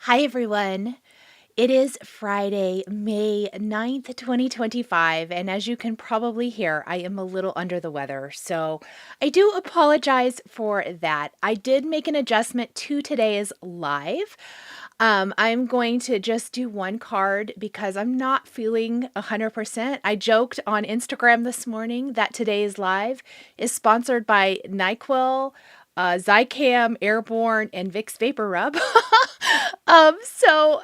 Hi, everyone. It is Friday, May 9th, 2025, and as you can probably hear, I am a little under the weather, so I do apologize for that. I did make an adjustment to today's live. I'm going to just do one card because I'm not feeling 100%. I joked on Instagram this morning that today's live is sponsored by NyQuil, Zicam, Airborne, and Vicks Vapor Rub. So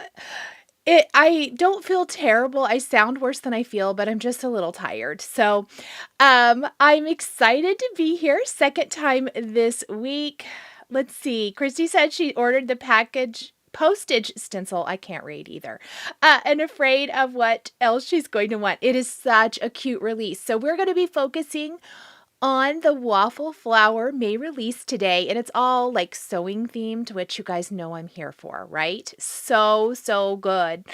I don't feel terrible. I sound worse than I feel, but I'm just a little tired. So, I'm excited to be here. Second time this week. Let's see. Christy said she ordered the package postage stencil. I can't read either. And afraid of what else she's going to want. It is such a cute release. So we're going to be focusing on the waffle flower May release today, and it's all like sewing themed, which you guys know I'm here for, right? So good.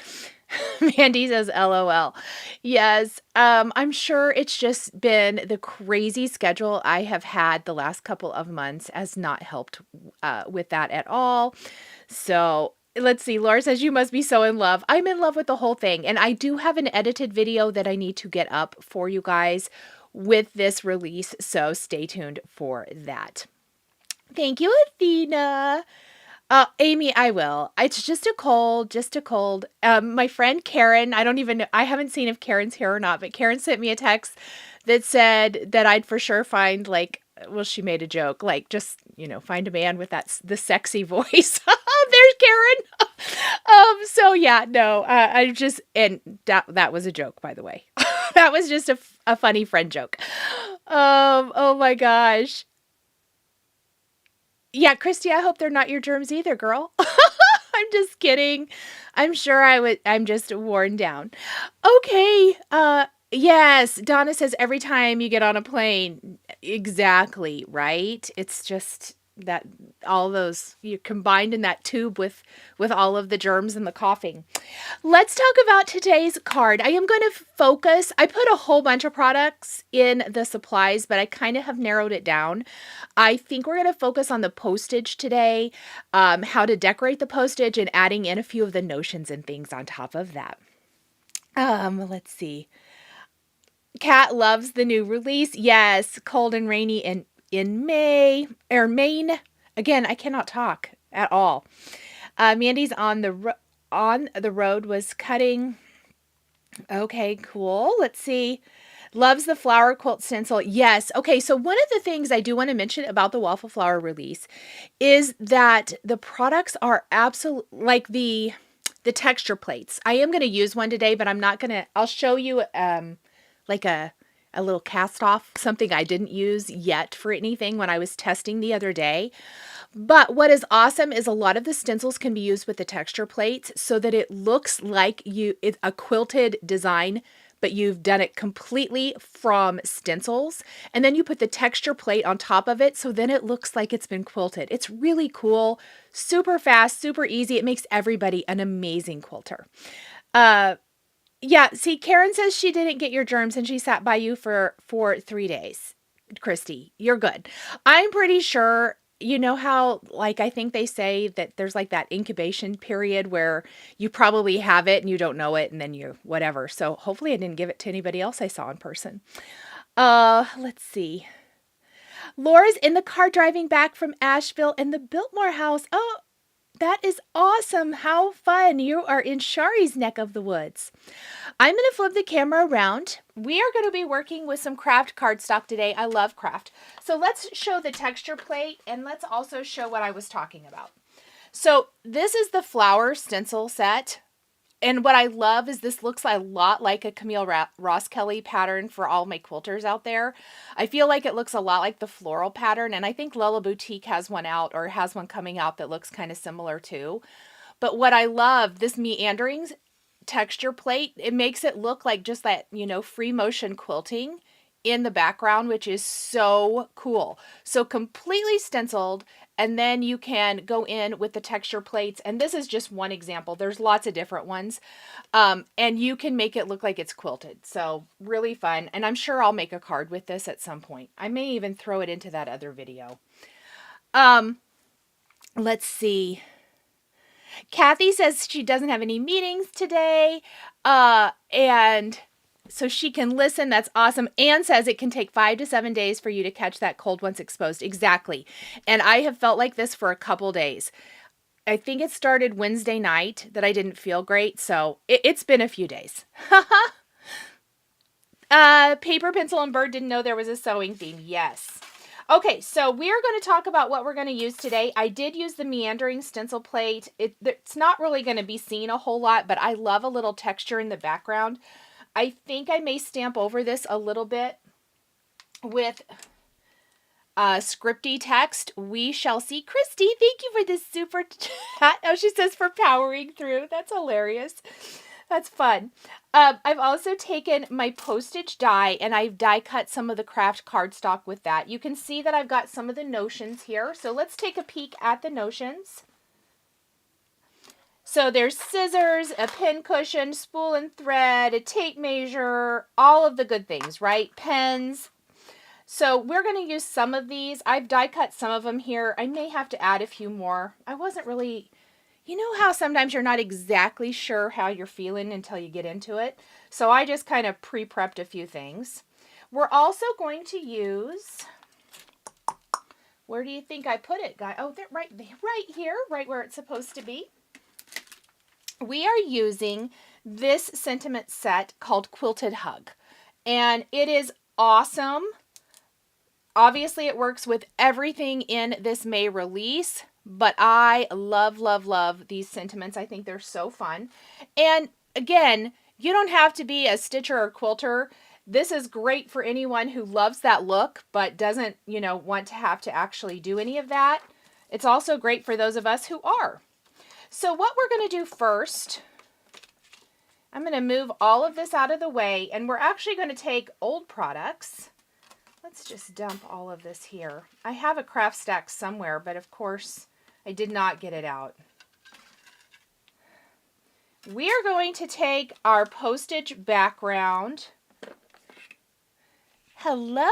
Mandy says LOL. Yes, I'm sure it's just been the crazy schedule I have had the last couple of months has not helped with that at all. So let's see. Laura says, you must be so in love. I'm in love with the whole thing. And I do have an edited video that I need to get up for you guys with this release. So stay tuned for that. Thank you, Athena. Amy, I will. It's just a cold, just a cold. My friend Karen, I don't even know, I haven't seen if Karen's here or not, but Karen sent me a text that said that I'd for sure find like, well, she made a joke, like just, find a man with the sexy voice. There's Karen. So yeah, no, I just, and that was a joke, by the way. That was just a funny friend joke. Oh my gosh. Yeah, Christy, I hope they're not your germs either, girl. I'm just kidding. I'm sure I'm just worn down. Okay. Yes, Donna says every time you get on a plane. Exactly, right? It's just that all those you combined in that tube with all of the germs and the coughing. Let's talk about today's card. I am going to focus. I put a whole bunch of products in the supplies, but I kind of have narrowed it down. I think we're going to focus on the postage today, how to decorate the postage, and adding in a few of the notions and things on top of that. Let's see. Kat loves the new release. Yes, cold and rainy in Maine. Again, I cannot talk at all. Mandy's on the road was cutting. Okay, cool. Let's see. Loves the flower quilt stencil. Yes. Okay, so one of the things I do want to mention about the waffle flower release is that the products are absolute like the texture plates. I am going to use one today, but I'm not going to I'll show you like a little cast off, something I didn't use yet for anything when I was testing the other day. But what is awesome is a lot of the stencils can be used with the texture plates so that it looks like it's a quilted design, but you've done it completely from stencils. And then you put the texture plate on top of it, so then it looks like it's been quilted. It's really cool, super fast, super easy. It makes everybody an amazing quilter. Yeah, see, Karen says she didn't get your germs and she sat by you for 3 days. Christy, you're good. I'm pretty sure you know how, like, I think they say that there's like that incubation period where you probably have it and you don't know it and then you whatever. So hopefully I didn't give it to anybody else I saw in person. Let's see. Laura's in the car driving back from Asheville in the Biltmore house. Oh, that is awesome. How fun. You are in Shari's neck of the woods. I'm going to flip the camera around. We are going to be working with some craft cardstock today. I love craft. So let's show the texture plate and let's also show what I was talking about. So this is the flower stencil set. And what I love is this looks a lot like a Camille Ross Kelly pattern for all my quilters out there. I feel like it looks a lot like the floral pattern. And I think Lella Boutique has one out or has one coming out that looks kind of similar too. But what I love, this meandering texture plate, it makes it look like just that, free motion quilting in the background, which is so cool. So completely stenciled, and then you can go in with the texture plates. And this is just one example. There's lots of different ones. And you can make it look like it's quilted. So really fun. And I'm sure I'll make a card with this at some point. I may even throw it into that other video. Let's see. Kathy says she doesn't have any meetings today, and so she can listen. That's awesome. Anne says it can take 5 to 7 days for you to catch that cold once exposed. Exactly. And I have felt like this for a couple days. I think it started Wednesday night that I didn't feel great, so it's been a few days. Paper, pencil, and bird didn't know there was a sewing theme. Yes. Okay, so we're going to talk about what we're going to use today. I did use the meandering stencil plate. It's not really going to be seen a whole lot, but I love a little texture in the background. I think I may stamp over this a little bit with scripty text. We shall see. Christy, thank you for this super chat. Oh, she says for powering through. That's hilarious. That's fun. I've also taken my postage die and I've die cut some of the craft cardstock with that. You can see that I've got some of the notions here. So let's take a peek at the notions. So there's scissors, a pin cushion, spool and thread, a tape measure, all of the good things, right? Pens. So we're going to use some of these. I've die cut some of them here. I may have to add a few more. I wasn't really... You know how sometimes you're not exactly sure how you're feeling until you get into it? So I just kind of pre-prepped a few things. We're also going to use, where do you think I put it, guys? Oh, they're right here, right where it's supposed to be. We are using this sentiment set called Quilted Hug. And it is awesome. Obviously, it works with everything in this May release. But I love, love, love these sentiments. I think they're so fun. And again, you don't have to be a stitcher or quilter. This is great for anyone who loves that look, but doesn't, want to have to actually do any of that. It's also great for those of us who are. So what we're going to do first, I'm going to move all of this out of the way, and we're actually going to take old products. Let's just dump all of this here. I have a craft stack somewhere, but of course, I did not get it out. We are going to take our postage background. Hello.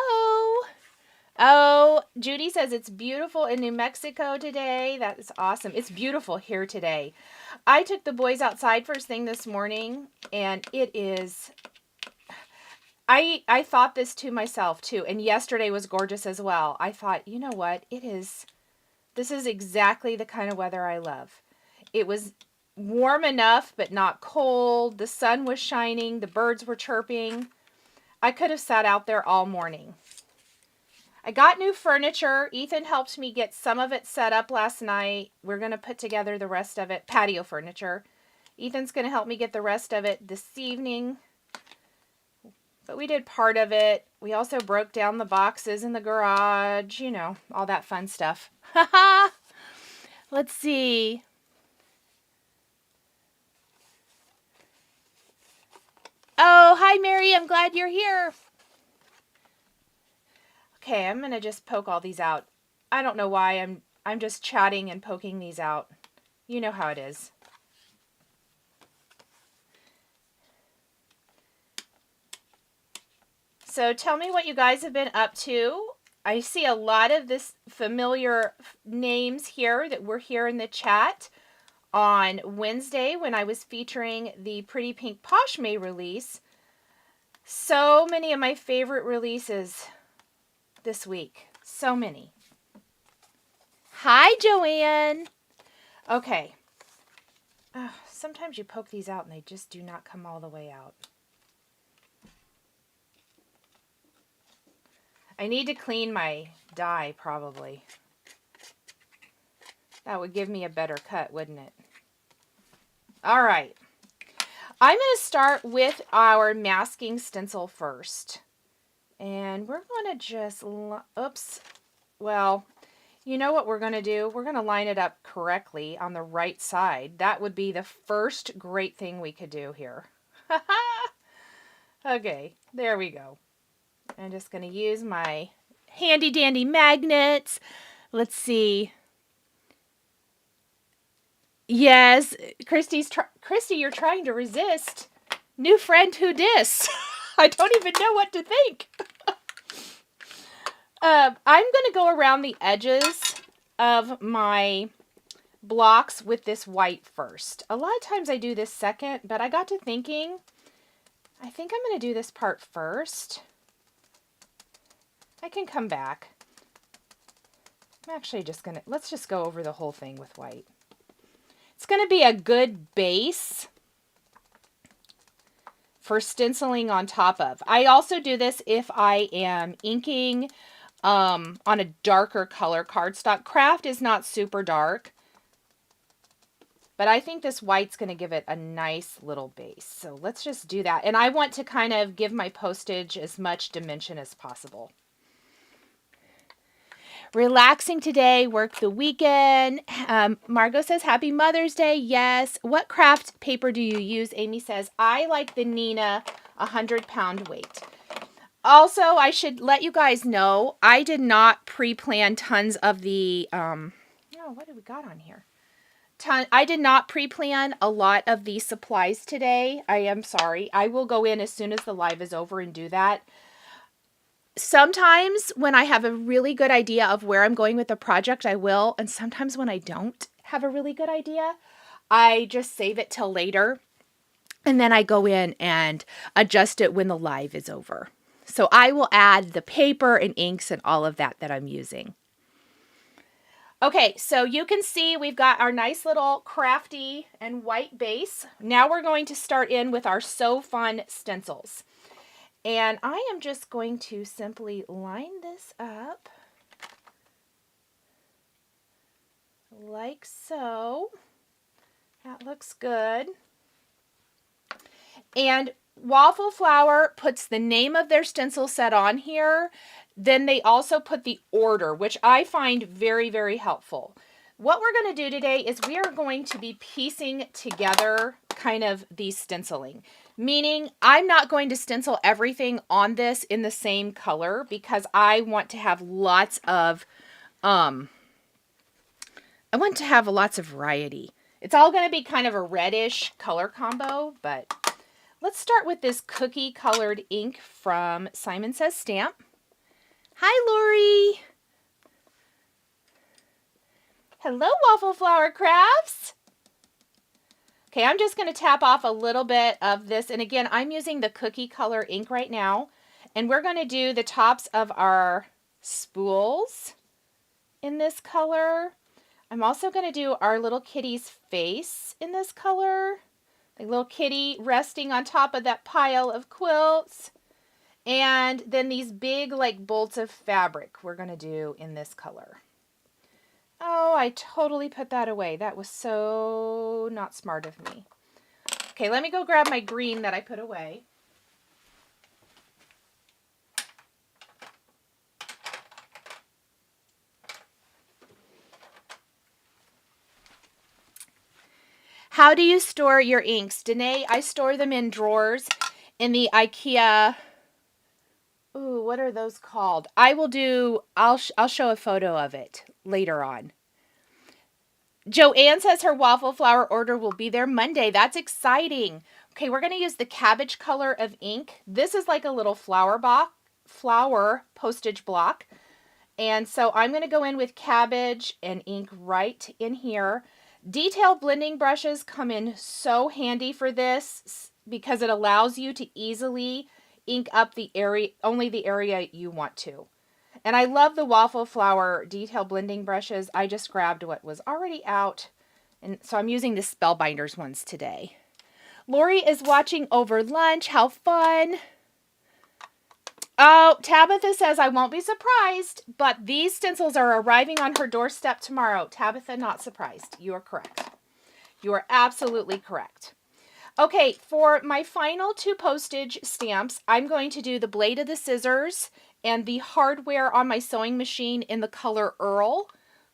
Oh, Judy says it's beautiful in New Mexico today. That is awesome. It's beautiful here today. I took the boys outside first thing this morning, and it is... I thought this to myself too, and yesterday was gorgeous as well. I thought, you know what? This is exactly the kind of weather I love. It was warm enough, but not cold. The sun was shining. The birds were chirping. I could have sat out there all morning. I got new furniture. Ethan helped me get some of it set up last night. We're going to put together the rest of it. Patio furniture. Ethan's going to help me get the rest of it this evening. But we did part of it. We also broke down the boxes in the garage. All that fun stuff. Let's see. Oh, hi, Mary. I'm glad you're here. Okay, I'm going to just poke all these out. I don't know why. I'm just chatting and poking these out. You know how it is. So tell me what you guys have been up to. I see a lot of this familiar names here that were here in the chat on Wednesday when I was featuring the Pretty Pink Posh May release. So many of my favorite releases this week. So many. Hi, Joanne. Okay. Sometimes you poke these out and they just do not come all the way out. I need to clean my die, probably. That would give me a better cut, wouldn't it? All right. I'm going to start with our masking stencil first. And we're going to just, oops. Well, you know what we're going to do? We're going to line it up correctly on the right side. That would be the first great thing we could do here. Okay, there we go. I'm just going to use my handy dandy magnets. Let's see. Yes, Christy, you're trying to resist. New friend who dis? I don't even know what to think. I'm going to go around the edges of my blocks with this white first. A lot of times I do this second, but I got to thinking, I think I'm going to do this part first. I can come back. I'm actually just going to, let's just go over the whole thing with white. It's going to be a good base for stenciling on top of. I also do this if I am inking on a darker color cardstock. Craft is not super dark, but I think this white's going to give it a nice little base. So let's just do that. And I want to kind of give my postage as much dimension as possible. Relaxing today, work the weekend. Margot says, Happy Mother's Day. Yes. What craft paper do you use? Amy says, I like the Nina 100-pound weight. Also, I should let you guys know, I did not pre-plan tons of the, what do we got on here? I did not pre-plan a lot of the supplies today. I am sorry. I will go in as soon as the live is over and do that. Sometimes when I have a really good idea of where I'm going with the project, I will. And sometimes when I don't have a really good idea, I just save it till later. And then I go in and adjust it when the live is over. So I will add the paper and inks and all of that I'm using. Okay, so you can see we've got our nice little crafty and white base. Now we're going to start in with our So Fun stencils. And I am just going to simply line this up like so. That looks good. And Waffle Flower puts the name of their stencil set on here. Then they also put the order, which I find very, very helpful. What we're going to do today is we are going to be piecing together kind of the stenciling. Meaning I'm not going to stencil everything on this in the same color because I want to have lots of variety. It's all going to be kind of a reddish color combo, but let's start with this cookie colored ink from Simon Says Stamp. Hi, Lori. Hello, Waffle Flower Crafts. Okay, I'm just going to tap off a little bit of this. And again, I'm using the cookie color ink right now. And we're going to do the tops of our spools in this color. I'm also going to do our little kitty's face in this color. A little kitty resting on top of that pile of quilts. And then these big like bolts of fabric we're going to do in this color. Oh, I totally put that away. That was so not smart of me. Okay, let me go grab my green that I put away. How do you store your inks? Danae, I store them in drawers in the IKEA. Ooh, what are those called? I'll show a photo of it later on. Joanne says her Waffle Flower order will be there Monday. That's exciting. Okay, we're going to use the cabbage color of ink. This is like a little flower postage block. And so I'm going to go in with cabbage and ink right in here. Detail blending brushes come in so handy for this because it allows you to easily ink up the area, only the area you want to. And I love the Waffle Flower detail blending brushes. I just grabbed what was already out. And so I'm using the Spellbinders ones today. Lori is watching over lunch. How fun. Oh, Tabitha says, I won't be surprised, but these stencils are arriving on her doorstep tomorrow. Tabitha, not surprised. You are correct. You are absolutely correct. Okay, for my final two postage stamps, I'm going to do the blade of the scissors and the hardware on my sewing machine in the color Earl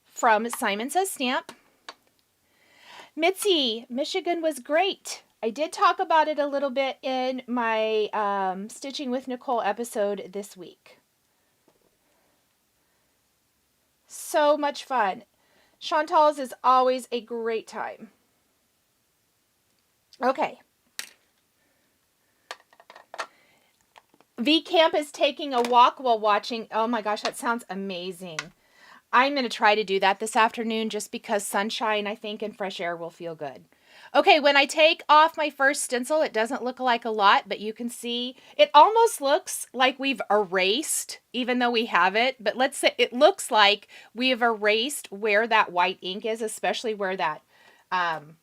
from Simon Says Stamp. Mitzi, Michigan was great. I did talk about it a little bit in my Stitching with Nicole episode this week. So much fun. Chantal's is always a great time. Okay. V Camp is taking a walk while watching. Oh my gosh, that sounds amazing. I'm going to try to do that this afternoon just because sunshine, I think, and fresh air will feel good. Okay, when I take off my first stencil, it doesn't look like a lot, but you can see it almost looks like we've erased, even though we have it. But let's say it looks like we have erased where that white ink is, especially where that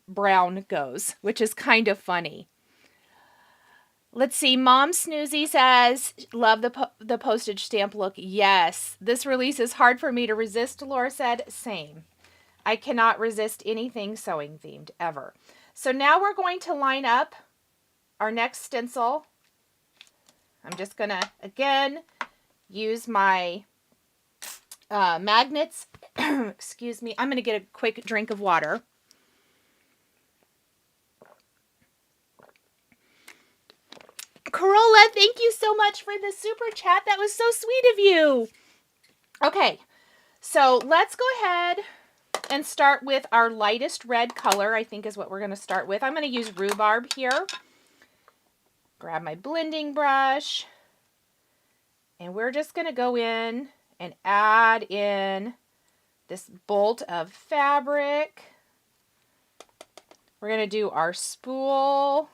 brown goes, which is kind of funny. Let's see. Mom Snoozy says, love the postage stamp look. Yes, this release is hard for me to resist, Laura said. Same. I cannot resist anything sewing themed ever. So now we're going to line up our next stencil. I'm just going to, again, use my magnets. Excuse me. I'm going to get a quick drink of water. Corolla, thank you so much for the super chat. That was so sweet of you. Okay, so let's go ahead and start with our lightest red color, I think is what we're going to start with. I'm going to use rhubarb here. Grab my blending brush. And we're just going to go in and add in this bolt of fabric. We're going to do our spool.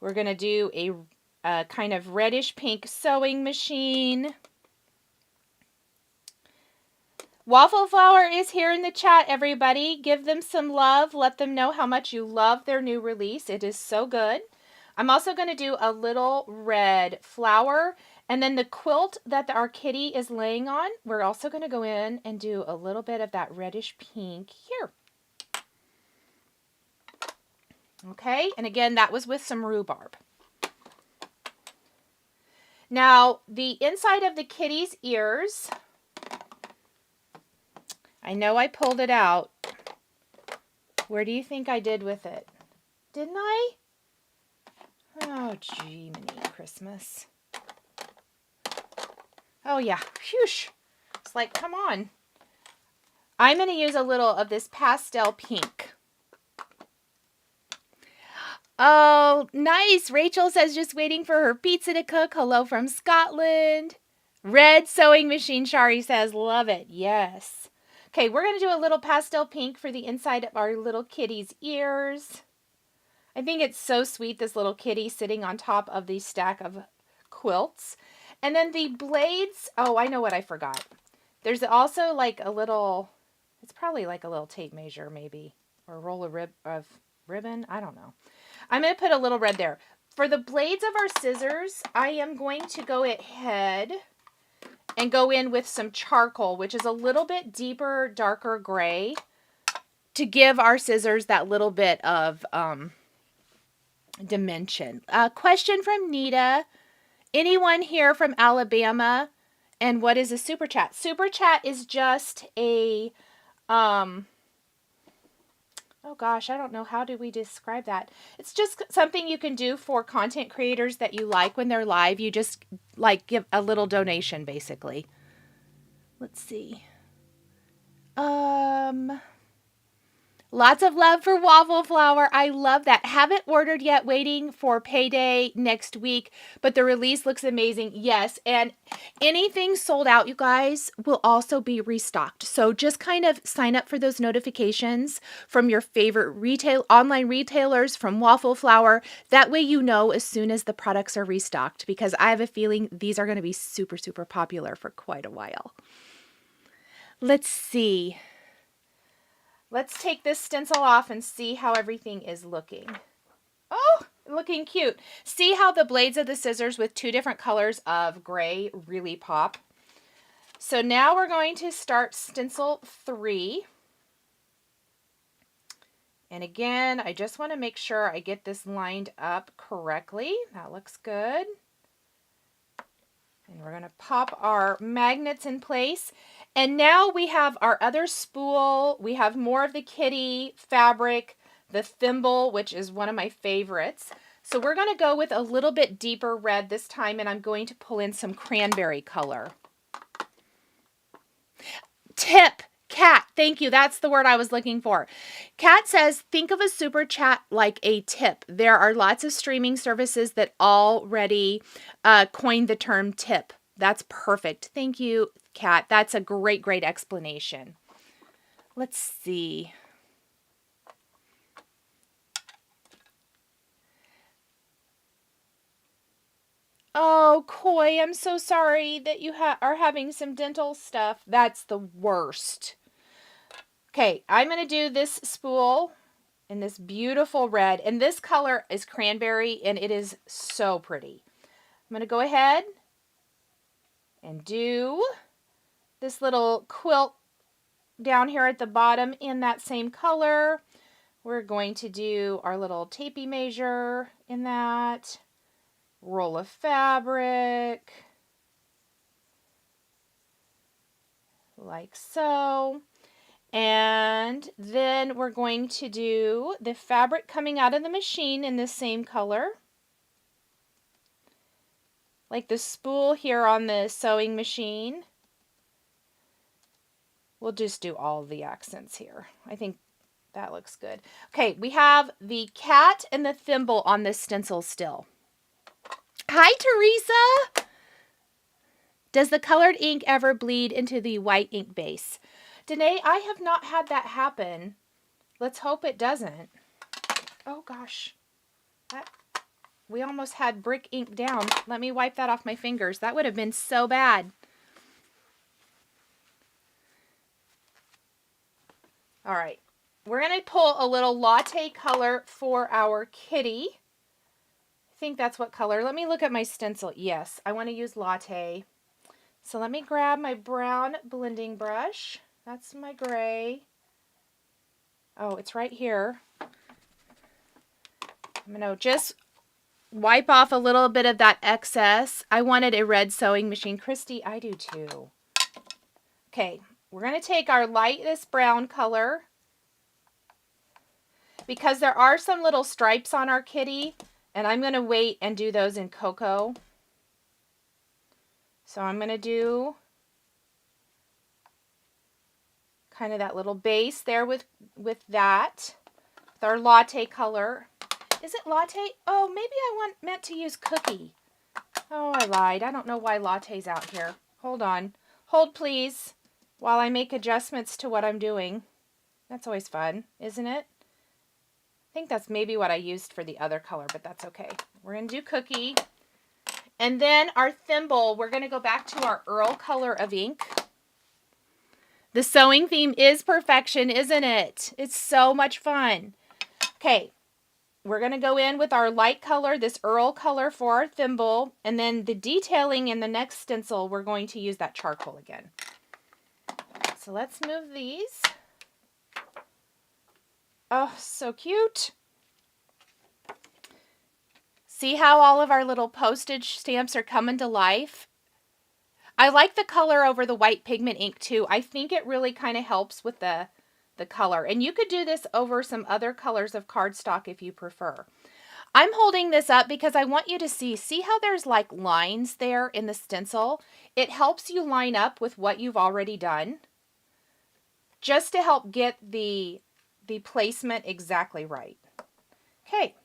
We're going to do a kind of reddish pink sewing machine. Waffle Flower is here in the chat, everybody. Give them some love. Let them know how much you love their new release. It is so good. I'm also going to do a little red flower. And then the quilt that our kitty is laying on, we're also going to go in and do a little bit of that reddish pink here. Okay, and again, that was with some rhubarb. Now, the inside of the kitty's ears, I know I pulled it out. Where do you think I did with it? Didn't I? Oh, gee, mini Christmas. Oh, yeah. Phew. It's like, come on. I'm going to use a little of this pastel pink. Oh, nice. Rachel says just waiting for her pizza to cook. Hello from Scotland. Red sewing machine, Shari says. Love it. Yes. Okay, we're going to do a little pastel pink for the inside of our little kitty's ears. I think it's so sweet, this little kitty sitting on top of the stack of quilts. And then the blades. Oh, I know what I forgot. There's also like a little, it's probably like a little tape measure maybe. Or a roll of ribbon. I don't know. I'm going to put a little red there. For the blades of our scissors, I am going to go ahead and go in with some charcoal, which is a little bit deeper, darker gray, to give our scissors that little bit of dimension. Question from Nita. Anyone here from Alabama? And what is a super chat? Super chat is just a oh gosh, I don't know. How do we describe that? It's just something you can do for content creators that you like when they're live. You just like give a little donation, basically. Let's see. Lots of love for Waffle Flower. I love that. Haven't ordered yet, waiting for payday next week, but the release looks amazing. Yes, and anything sold out, you guys, will also be restocked. So just kind of sign up for those notifications from your favorite online retailers, from Waffle Flower. That way you know as soon as the products are restocked, because I have a feeling these are going to be super, super popular for quite a while. Let's see. Let's take this stencil off and see how everything is looking. Oh, looking cute. See how the blades of the scissors with two different colors of gray really pop? So now we're going to start stencil 3. And again, I just want to make sure I get this lined up correctly. That looks good. And we're going to pop our magnets in place. And now we have our other spool. We have more of the kitty fabric, the thimble, which is one of my favorites. So we're going to go with a little bit deeper red this time, and I'm going to pull in some cranberry color. Tip. Kat, thank you. That's the word I was looking for. Kat says, think of a super chat like a tip. There are lots of streaming services that already coined the term tip That's perfect. Thank you, Kat. That's a great, great explanation. Let's see. Oh, Koi, I'm so sorry that you are having some dental stuff. That's the worst. Okay, I'm going to do this spool in this beautiful red. And this color is cranberry, and it is so pretty. I'm going to go ahead and do this little quilt down here at the bottom in that same color. We're going to do our little tapey measure in that. Roll of fabric. Like so. And then we're going to do the fabric coming out of the machine in the same color. Like the spool here on the sewing machine. We'll just do all of the accents here. I think that looks good. Okay, we have the cat and the thimble on this stencil still. Hi, Teresa! Does the colored ink ever bleed into the white ink base? Danae, I have not had that happen. Let's hope it doesn't. Oh gosh, we almost had brick ink down. Let me wipe that off my fingers. That would have been so bad. All right, we're going to pull a little latte color for our kitty. I think that's what color. Let me look at my stencil. Yes, I want to use latte. So let me grab my brown blending brush. That's my gray. Oh, it's right here. I'm going to just wipe off a little bit of that excess. I wanted a red sewing machine. Christy, I do too. Okay, we're going to take our lightest brown color. Because there are some little stripes on our kitty, and I'm going to wait and do those in cocoa. So I'm going to do kind of that little base there with that. With our latte color. Is it latte? Oh, maybe I meant to use cookie. Oh, I lied. I don't know why latte's out here. Hold on. Hold, please, while I make adjustments to what I'm doing. That's always fun, isn't it? I think that's maybe what I used for the other color, but that's okay. We're going to do cookie. And then our thimble, we're going to go back to our Earl color of ink. The sewing theme is perfection, isn't it? It's so much fun. Okay, we're going to go in with our light color, this Earl color for our thimble. And then the detailing in the next stencil, we're going to use that charcoal again. So let's move these. Oh, so cute. See how all of our little postage stamps are coming to life? I like the color over the white pigment ink too. I think it really kind of helps with the color. And you could do this over some other colors of cardstock if you prefer. I'm holding this up because I want you to see how there's like lines there in the stencil? It helps you line up with what you've already done. Just to help get the placement exactly right. Okay.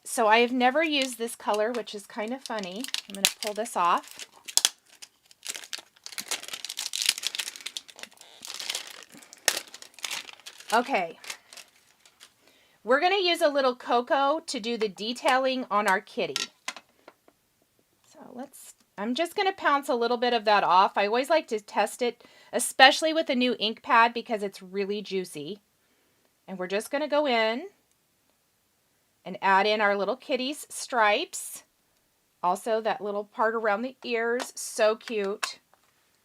So I have never used this color, which is kind of funny. I'm going to pull this off. Okay. We're going to use a little cocoa to do the detailing on our kitty. So I'm just going to pounce a little bit of that off. I always like to test it, especially with a new ink pad because it's really juicy. And we're just going to go in and add in our little kitty's stripes. Also that little part around the ears, so cute.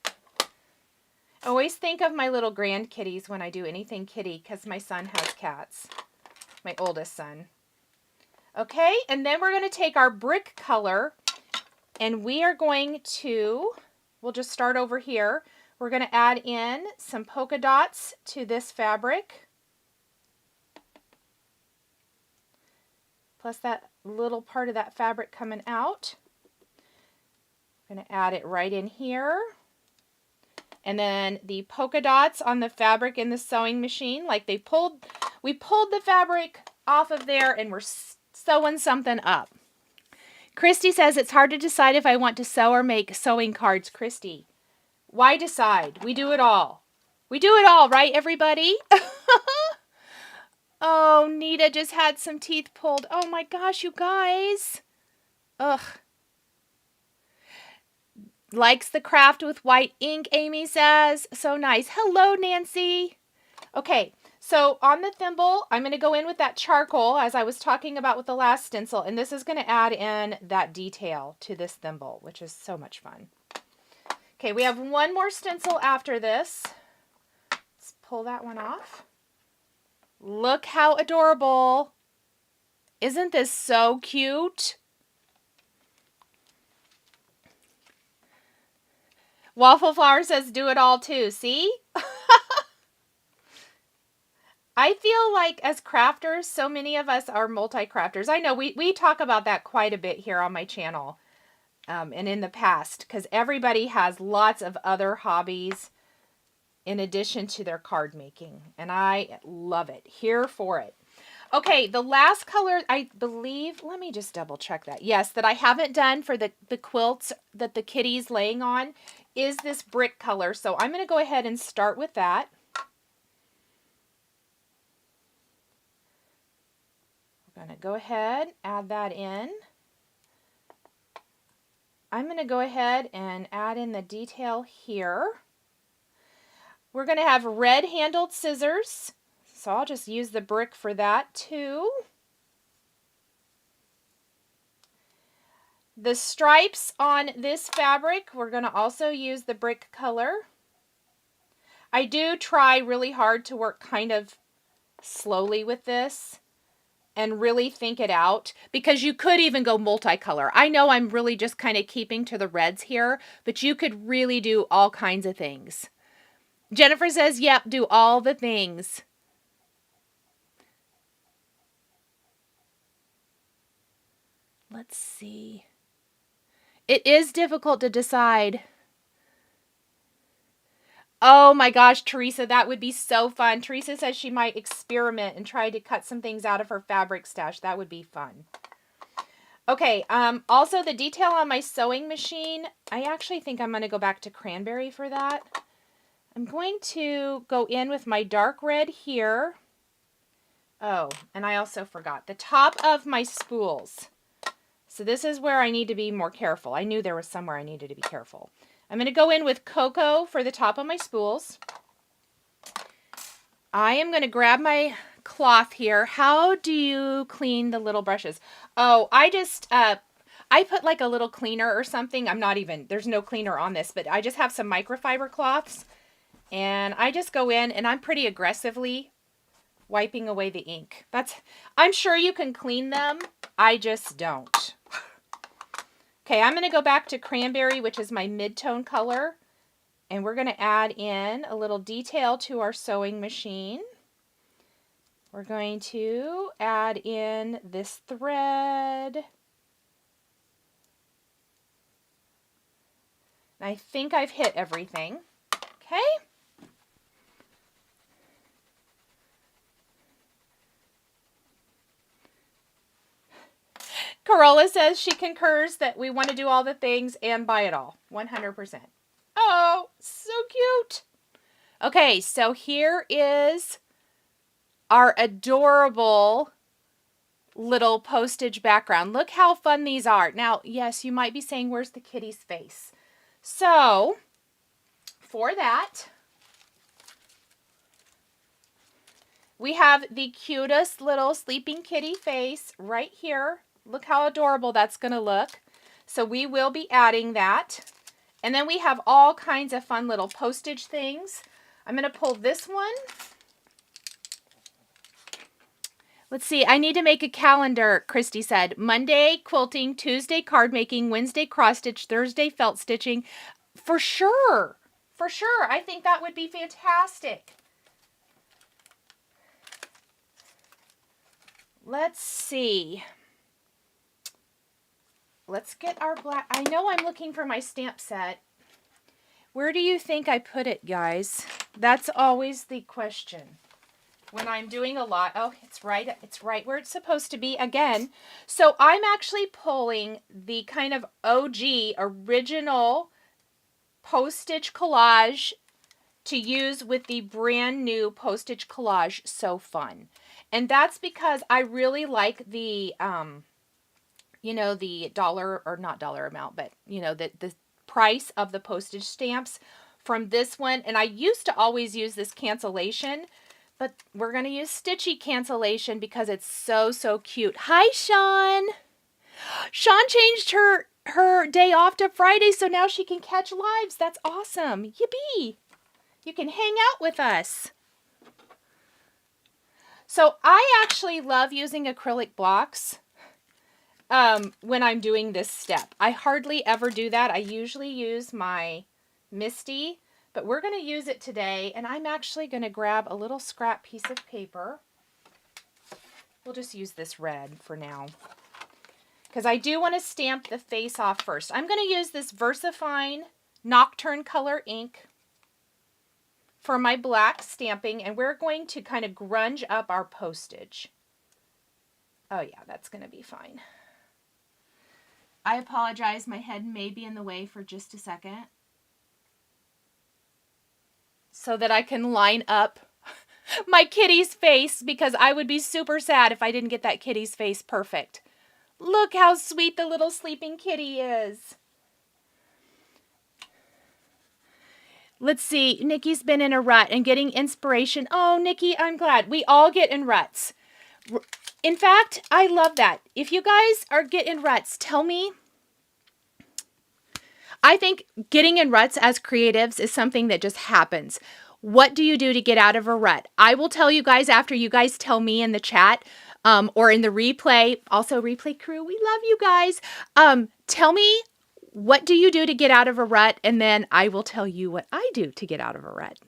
I always think of my little grandkitties when I do anything kitty because my son has cats, my oldest son. Okay, and then we're going to take our brick color and we are going to, we'll just start over here. We're going to add in some polka dots to this fabric. Plus that little part of that fabric coming out. I'm going to add it right in here. And then the polka dots on the fabric in the sewing machine, like we pulled the fabric off of there and we're sewing something up. Christy says it's hard to decide if I want to sew or make sewing cards. Christy, why decide? We do it all. We do it all, right, everybody? Oh, Nita just had some teeth pulled. Oh my gosh, you guys. Ugh. Likes the craft with white ink, Amy says. So nice. Hello, Nancy. Okay, so on the thimble, I'm going to go in with that charcoal as I was talking about with the last stencil, and this is going to add in that detail to this thimble, which is so much fun. Okay, we have one more stencil after this. Let's pull that one off. Look how adorable. Isn't this so cute? Waffle Flower says do it all too. See? I feel like as crafters, so many of us are multi-crafters. I know we talk about that quite a bit here on my channel and in the past, because everybody has lots of other hobbies in addition to their card making. And I love it. Here for it. Okay, the last color, I believe, let me just double check that. Yes, that I haven't done for the quilts that the kitty's laying on is this brick color. So I'm going to go ahead and start with that. We're going to go ahead, add that in. I'm going to go ahead and add in the detail here. We're going to have red handled scissors. So I'll just use the brick for that too. The stripes on this fabric, we're going to also use the brick color. I do try really hard to work kind of slowly with this and really think it out, because you could even go multicolor. I know I'm really just kind of keeping to the reds here, but you could really do all kinds of things. Jennifer says, yep, do all the things. Let's see. It is difficult to decide. Oh my gosh, Teresa, that would be so fun. Teresa says she might experiment and try to cut some things out of her fabric stash. That would be fun. Okay, also the detail on my sewing machine, I actually think I'm going to go back to cranberry for that. I'm going to go in with my dark red here. Oh, and I also forgot the top of my spools. So this is where I need to be more careful. I knew there was somewhere I needed to be careful. I'm going to go in with cocoa for the top of my spools. I am going to grab my cloth here. How do you clean the little brushes? Oh, I just, I put like a little cleaner or something. I'm not even, there's no cleaner on this, but I just have some microfiber cloths. And I just go in and I'm pretty aggressively wiping away the ink. I'm sure you can clean them. I just don't. Okay, I'm going to go back to cranberry, which is my mid-tone color, and we're going to add in a little detail to our sewing machine. We're going to add in this thread. I think I've hit everything. Okay. Corolla says she concurs that we want to do all the things and buy it all. 100%. Oh, so cute. Okay, so here is our adorable little postage background. Look how fun these are. Now, yes, you might be saying, where's the kitty's face? So, for that, we have the cutest little sleeping kitty face right here. Look how adorable that's going to look. So we will be adding that. And then we have all kinds of fun little postage things. I'm going to pull this one. Let's see. I need to make a calendar, Christy said. Monday, quilting. Tuesday, card making. Wednesday, cross stitch. Thursday, felt stitching. For sure. For sure. I think that would be fantastic. Let's see. Let's get our black. I know I'm looking for my stamp set. Where do you think I put it, guys? That's always the question. when I'm doing a lot. Oh, it's right where it's supposed to be again. So I'm actually pulling the kind of OG original postage collage to use with the brand new postage collage So Fun. And that's because I really like the you know, the dollar, or not dollar amount, but you know, the price of the postage stamps from this one. And I used to always use this cancellation, but we're going to use Stitchy cancellation because it's so, so cute. Hi, Sean. Sean changed her day off to Friday, so now she can catch lives. That's awesome. Yippee. You can hang out with us. So I actually love using acrylic blocks when I'm doing this step. I hardly ever do that. I usually use my Misty, but we're going to use it today, and I'm actually going to grab a little scrap piece of paper. We'll just use this red for now, because I do want to stamp the face off first. I'm going to use this VersaFine Nocturne color ink for my black stamping, and we're going to kind of grunge up our postage. Oh yeah, that's going to be fine. I apologize, my head may be in the way for just a second, so that I can line up my kitty's face, because I would be super sad if I didn't get that kitty's face perfect. Look how sweet the little sleeping kitty is. Let's see, Nikki's been in a rut and getting inspiration. Oh, Nikki, I'm glad. We all get in ruts. In fact, I love that. If you guys are getting ruts, tell me. I think getting in ruts as creatives is something that just happens. What do you do to get out of a rut? I will tell you guys after you guys tell me in the chat or in the replay. Also, replay crew, we love you guys. Tell me, what do you do to get out of a rut? And then I will tell you what I do to get out of a rut.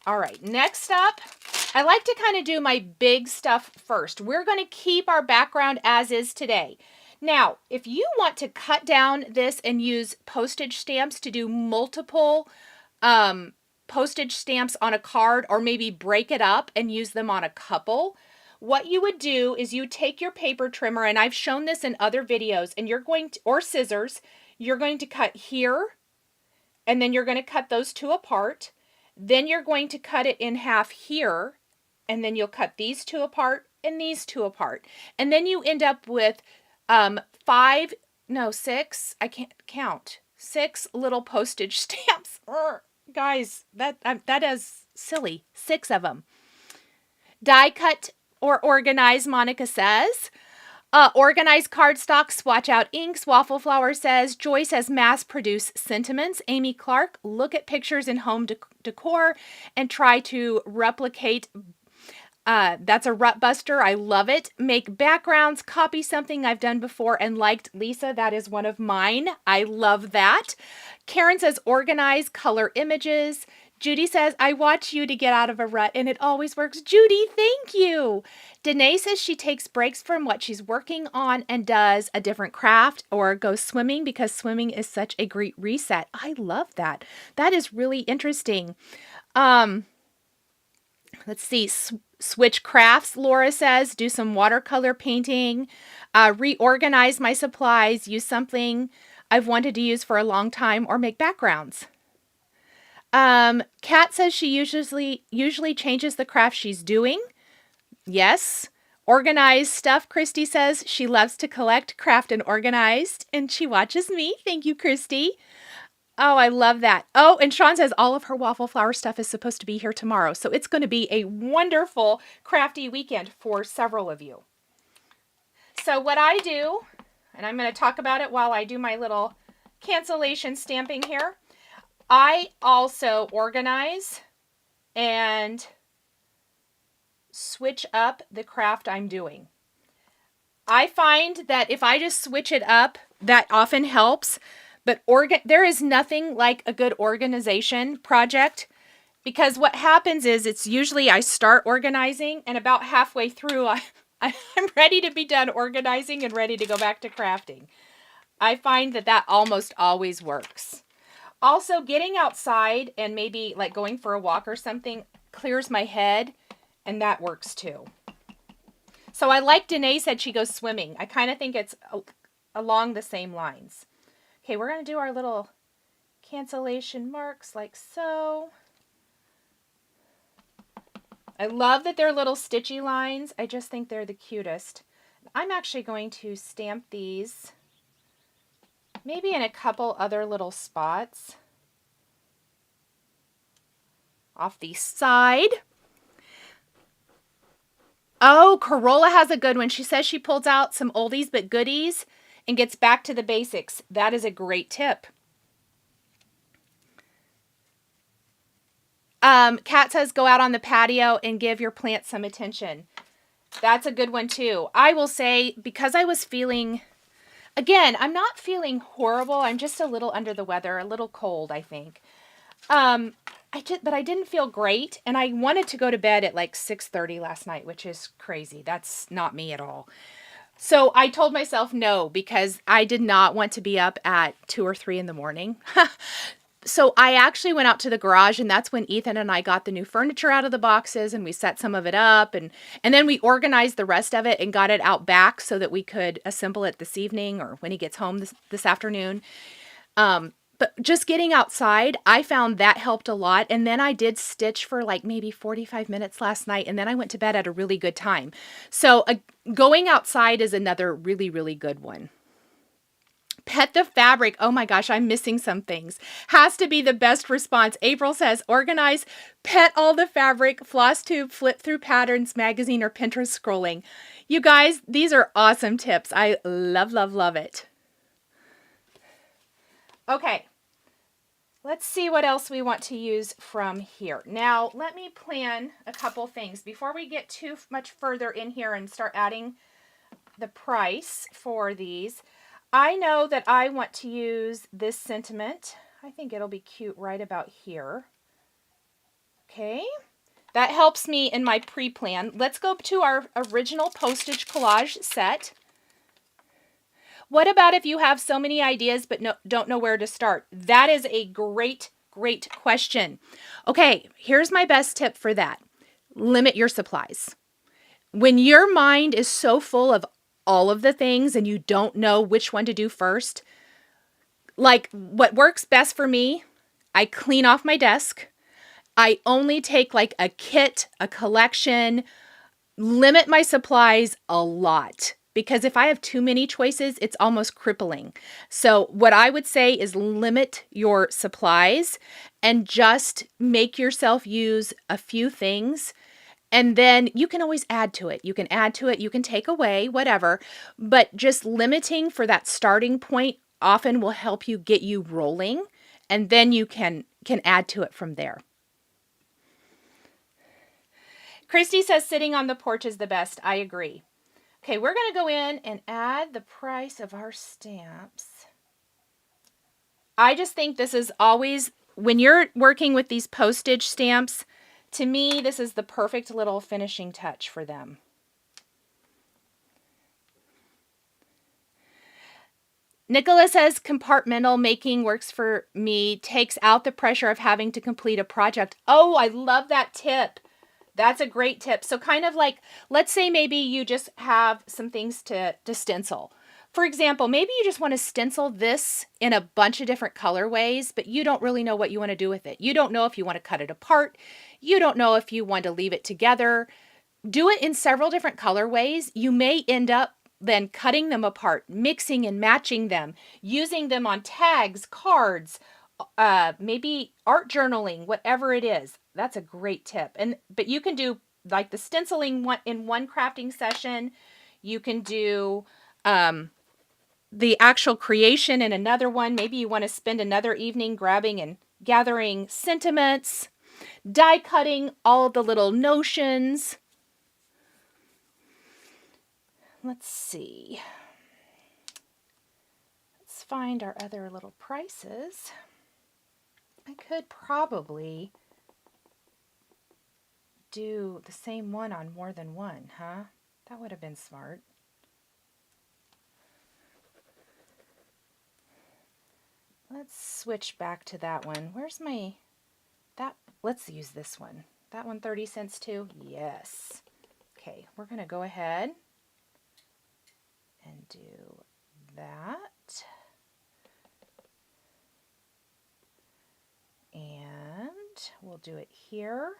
All right, next up, I like to kind of do my big stuff first. We're going to keep our background as is today. Now, if you want to cut down this and use postage stamps to do multiple postage stamps on a card, or maybe break it up and use them on a couple, what you would do is you take your paper trimmer, and I've shown this in other videos, and you're going to, or scissors, you're going to cut here, and then you're going to cut those two apart. Then you're going to cut it in half here, and then you'll cut these two apart and these two apart. And then you end up with 6, I can't count, 6 little postage stamps. Guys, that is silly. 6 of them. Die cut or organize, Monica says. Organize cardstock, swatch out inks. Waffle Flower says. Joy says mass produce sentiments. Amy Clark, look at pictures in home decor and try to replicate. That's a rut buster. I love it. Make backgrounds, copy something I've done before and liked. Lisa, that is one of mine. I love that. Karen says organize, color images. Judy says, I watch you to get out of a rut and it always works. Judy, thank you. Danae says she takes breaks from what she's working on and does a different craft or goes swimming because swimming is such a great reset. I love that. That is really interesting. Let's see. Switch crafts, Laura says. Do some watercolor painting. Reorganize my supplies. Use something I've wanted to use for a long time or make backgrounds. Kat says she usually changes the craft she's doing. Yes. Organized stuff, Christy says. She loves to collect, craft, and organized. And she watches me. Thank you, Christy. Oh, I love that. Oh, and Sean says all of her Waffle Flower stuff is supposed to be here tomorrow. So it's going to be a wonderful crafty weekend for several of you. So what I do, and I'm going to talk about it while I do my little cancellation stamping here. I also organize and switch up the craft I'm doing. I find that if I just switch it up, that often helps. But there is nothing like a good organization project, because what happens is it's usually I start organizing and about halfway through I'm ready to be done organizing and ready to go back to crafting. I find that almost always works. Also, getting outside and maybe like going for a walk or something clears my head, and that works too. So I like Danae said she goes swimming. I kind of think it's along the same lines. Okay, we're going to do our little cancellation marks like so. I love that they're little stitchy lines. I just think they're the cutest. I'm actually going to stamp these maybe in a couple other little spots off the side. Oh, Corolla has a good one. She says she pulls out some oldies but goodies and gets back to the basics. That is a great tip. Kat says go out on the patio and give your plants some attention. That's a good one too. I will say, because I was feeling, again, I'm not feeling horrible. I'm just a little under the weather, a little cold, I think. But I didn't feel great, and I wanted to go to bed at like 6:30 last night, which is crazy. That's not me at all. So I told myself no, because I did not want to be up at 2 or 3 in the morning. So I actually went out to the garage, and that's when Ethan and I got the new furniture out of the boxes, and we set some of it up, and then we organized the rest of it and got it out back so that we could assemble it this evening or when he gets home this afternoon. But just getting outside, I found that helped a lot. And then I did stitch for like maybe 45 minutes last night, and then I went to bed at a really good time. So going outside is another really, really good one. Pet the fabric. Oh my gosh, I'm missing some things. Has to be the best response. April says, organize, pet all the fabric, floss tube, flip through patterns, magazine, or Pinterest scrolling. You guys, these are awesome tips. I love, love, love it. Okay, let's see what else we want to use from here. Now, let me plan a couple things before we get too much further in here and start adding the price for these. I know that I want to use this sentiment. I think it'll be cute right about here. Okay, that helps me in my pre-plan. Let's go to our original postage collage set. What about if you have so many ideas but don't know where to start? That is a great, great question. Okay, here's my best tip for that. Limit your supplies. When your mind is so full of all of the things and you don't know which one to do first, like what works best for me, I clean off my desk. I only take like a kit, a collection, limit my supplies a lot. Because if I have too many choices, it's almost crippling. So what I would say is limit your supplies and just make yourself use a few things. And then you can always add to it. You can add to it, you can take away, whatever. But just limiting for that starting point often will help you get you rolling. And then you can add to it from there. Christy says sitting on the porch is the best. I agree. Okay, we're going to go in and add the price of our stamps. I just think this is always, when you're working with these postage stamps, to me, this is the perfect little finishing touch for them. Nicholas says compartmental making works for me, takes out the pressure of having to complete a project. Oh, I love that tip. That's a great tip. So kind of like, let's say maybe you just have some things to stencil. For example, maybe you just want to stencil this in a bunch of different colorways, but you don't really know what you want to do with it. You don't know if you want to cut it apart. You don't know if you want to leave it together. Do it in several different colorways. You may end up then cutting them apart, mixing and matching them, using them on tags, cards, maybe art journaling, whatever it is. That's a great tip. But you can do like the stenciling in one crafting session. You can do the actual creation in another one. Maybe you want to spend another evening grabbing and gathering sentiments, die cutting all of the little notions. Let's see. Let's find our other little prices. I could probably do the same one on more than one, huh? That would have been smart. let's switch back to that one. Where's my, let's use this one. That one 30 cents too? Yes. Okay, we're going to go ahead and do that. And we'll do it here.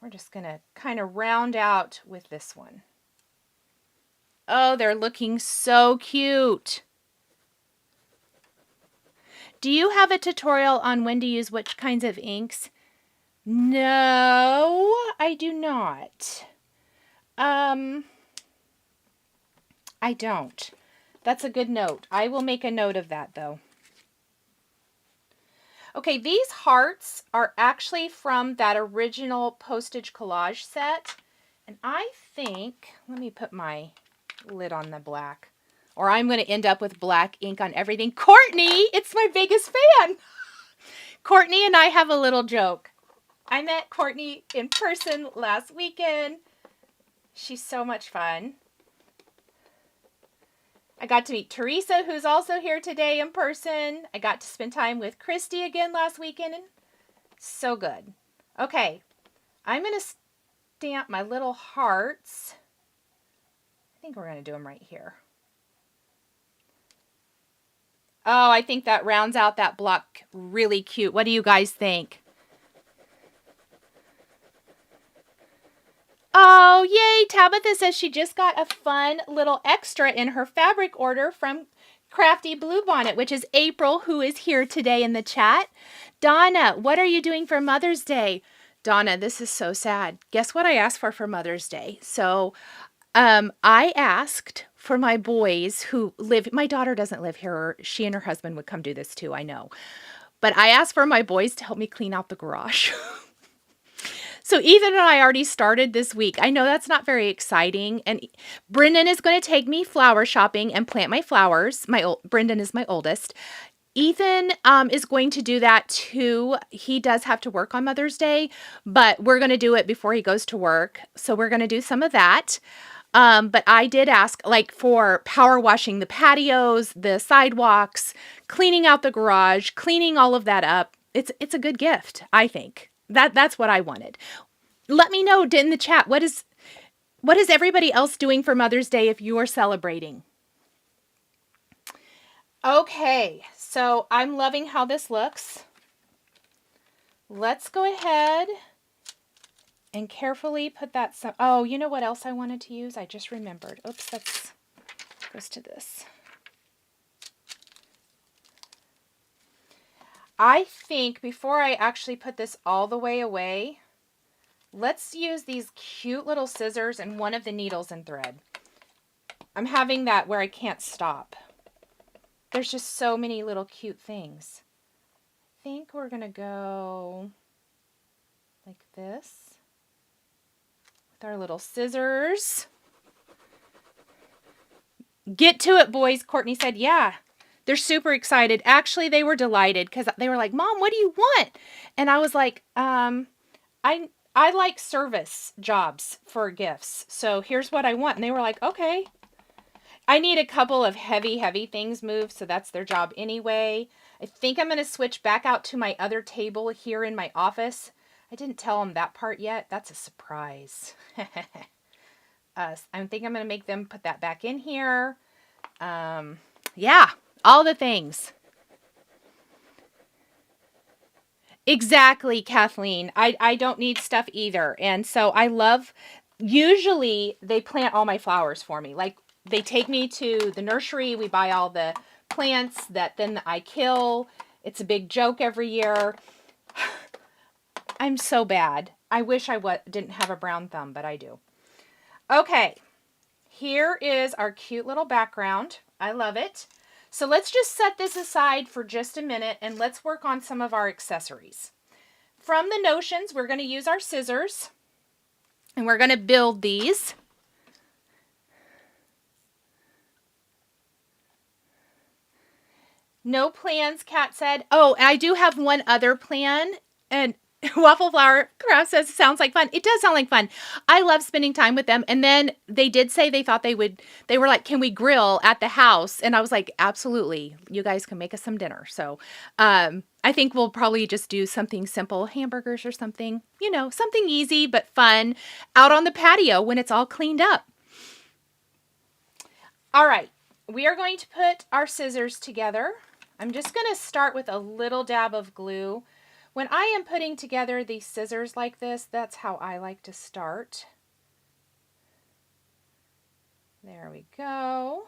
We're just going to kind of round out with this one. Oh, they're looking so cute. Do you have a tutorial on when to use which kinds of inks? No, I do not. I don't. That's a good note. I will make a note of that though. Okay, these hearts are actually from that original postage collage set. And I think, let me put my lid on the black, or I'm going to end up with black ink on everything. Courtney, it's my biggest fan. Courtney and I have a little joke. I met Courtney in person last weekend. She's so much fun. I got to meet Teresa, who's also here today in person. I got to spend time with Christy again last weekend. So good. Okay, I'm going to stamp my little hearts. I think we're going to do them right here. Oh, I think that rounds out that block really cute. What do you guys think? Oh, yay! Tabitha says she just got a fun little extra in her fabric order from Crafty Bluebonnet, which is April, who is here today in the chat. Donna, what are you doing for Mother's Day? Donna, this is so sad. Guess what I asked for Mother's Day? So I asked for my boys who live, my daughter doesn't live here. She and her husband would come do this too, I know. But I asked for my boys to help me clean out the garage. So Ethan and I already started this week. I know that's not very exciting. And Brendan is going to take me flower shopping and plant my flowers. Brendan is my oldest. Ethan is going to do that too. He does have to work on Mother's Day, but we're going to do it before he goes to work. So we're going to do some of that. But I did ask like for power washing the patios, the sidewalks, cleaning out the garage, cleaning all of that up. It's a good gift, I think. That's what I wanted. Let me know in the chat, what is everybody else doing for Mother's Day if you are celebrating? Okay, so I'm loving how this looks. Let's go ahead and carefully put that some. Oh, you know what else I wanted to use? I just remembered. Oops, that goes to this. I think before I actually put this all the way away, let's use these cute little scissors and one of the needles and thread. I'm having that where I can't stop. There's just so many little cute things. I think we're going to go like this with our little scissors. Get to it, boys. Courtney said, yeah. They're super excited. Actually, they were delighted because they were like, Mom, what do you want? And I was like, I like service jobs for gifts. So here's what I want. And they were like, okay. I need a couple of heavy things moved. So that's their job anyway. I think I'm going to switch back out to my other table here in my office. I didn't tell them that part yet. That's a surprise. I think I'm going to make them put that back in here. Yeah. All the things. Exactly, Kathleen. I don't need stuff either. And so I love, usually they plant all my flowers for me. Like they take me to the nursery. We buy all the plants that then I kill. It's a big joke every year. I'm so bad. I wish I didn't have a brown thumb, but I do. Okay. Here is our cute little background. I love it. So let's just set this aside for just a minute and let's work on some of our accessories. From the notions, we're going to use our scissors and we're going to build these. No plans, Kat said. Oh, I do have one other plan, and Waffle Flower Craft says, sounds like fun. It does sound like fun. I love spending time with them. And then they did say they thought they were like, can we grill at the house? And I was like, absolutely. You guys can make us some dinner. So I think we'll probably just do something simple, hamburgers or something, something easy but fun out on the patio when it's all cleaned up. All right, we are going to put our scissors together. I'm just going to start with a little dab of glue. When I am putting together these scissors like this, that's how I like to start. There we go.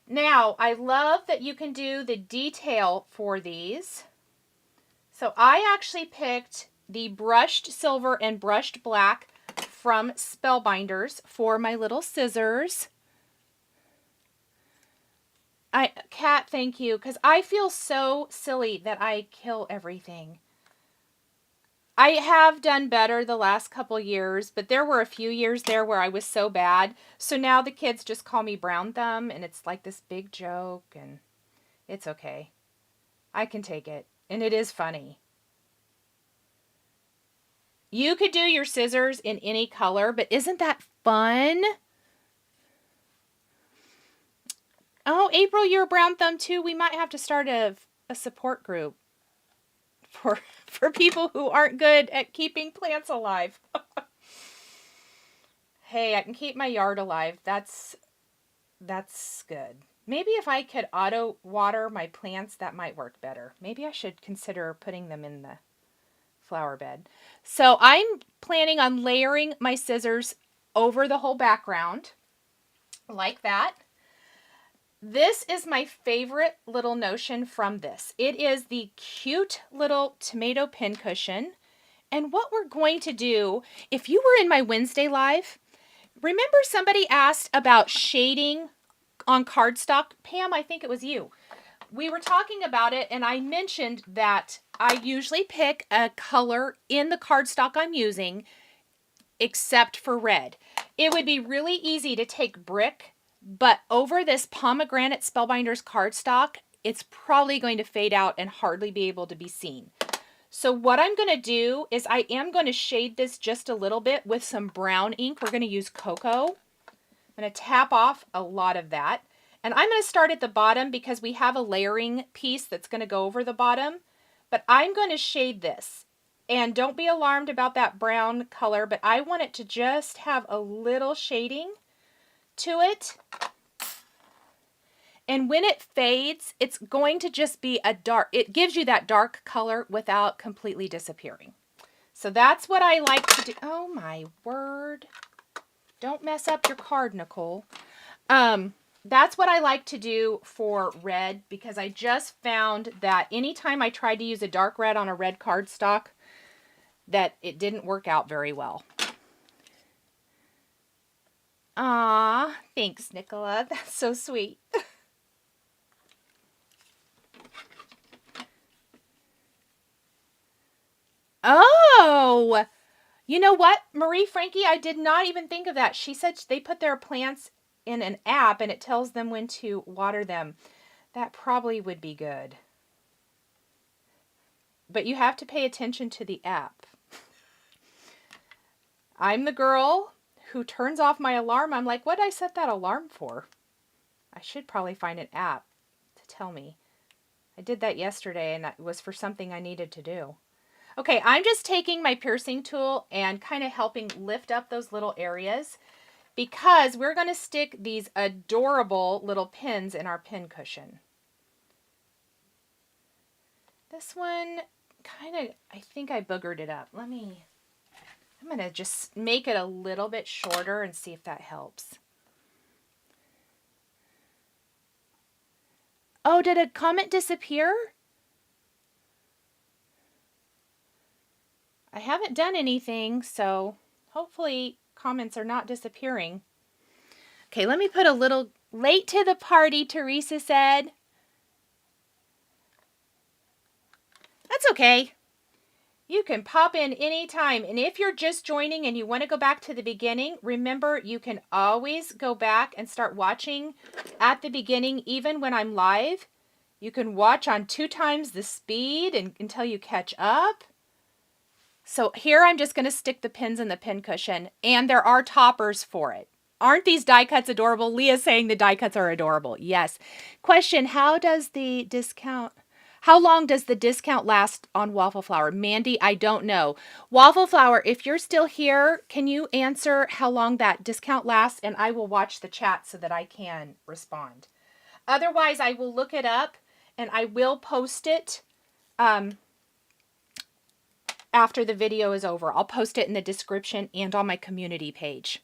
Now, I love that you can do the detail for these. So I actually picked the brushed silver and brushed black from Spellbinders for my little scissors. Kat, thank you, because I feel so silly that I kill everything. I have done better the last couple years, but there were a few years there where I was so bad. So now the kids just call me Brown Thumb, and it's like this big joke, and it's okay. I can take it, and it is funny. You could do your scissors in any color, but isn't that fun? Oh, April, you're a Brown Thumb too. We might have to start a support group for people who aren't good at keeping plants alive. Hey, I can keep my yard alive. That's good. Maybe if I could auto water my plants, that might work better. Maybe I should consider putting them in the flower bed. So I'm planning on layering my scissors over the whole background like that. This is my favorite little notion from this. It is the cute little tomato pincushion. And what we're going to do, if you were in my Wednesday live, remember somebody asked about shading on cardstock? Pam, I think it was you. We were talking about it, and I mentioned that I usually pick a color in the cardstock I'm using, except for red. It would be really easy to take brick, but over this pomegranate Spellbinders cardstock, it's probably going to fade out and hardly be able to be seen. So what I'm going to do is I am going to shade this just a little bit with some brown ink. We're going to use cocoa. I'm going to tap off a lot of that. And I'm going to start at the bottom because we have a layering piece that's going to go over the bottom. But I'm going to shade this. And don't be alarmed about that brown color, but I want it to just have a little shading to it. And when it fades, it's going to just be a dark, it gives you that dark color without completely disappearing. So that's what I like to do. Oh my word. Don't mess up your card, Nicole. That's what I like to do for red because I just found that anytime I tried to use a dark red on a red cardstock, that it didn't work out very well. Aw, thanks, Nicola. That's so sweet. Oh, you know what, Marie Frankie, I did not even think of that. She said they put their plants in an app and it tells them when to water them. That probably would be good. But you have to pay attention to the app. I'm the girl who turns off my alarm. I'm like, what did I set that alarm for? I should probably find an app to tell me. I did that yesterday and it was for something I needed to do. Okay, I'm just taking my piercing tool and kind of helping lift up those little areas because we're going to stick these adorable little pins in our pin cushion. This one kind of, I think I boogered it up. I'm going to just make it a little bit shorter and see if that helps. Oh, did a comment disappear? I haven't done anything, so hopefully comments are not disappearing. Okay, let me put a little late to the party, Teresa said. That's okay. You can pop in anytime. And if you're just joining and you want to go back to the beginning, remember you can always go back and start watching at the beginning, even when I'm live. You can watch on 2 times the speed until you catch up. So here I'm just going to stick the pins in the pin cushion, and there are toppers for it. Aren't these die cuts adorable? Leah's saying the die cuts are adorable. Yes. Question, how long does the discount last on waffle flour? Mandy, I don't know. Waffle flour, if you're still here, can you answer how long that discount lasts? And I will watch the chat so that I can respond. Otherwise, I will look it up and I will post it after the video is over. I'll post it in the description and on my community page.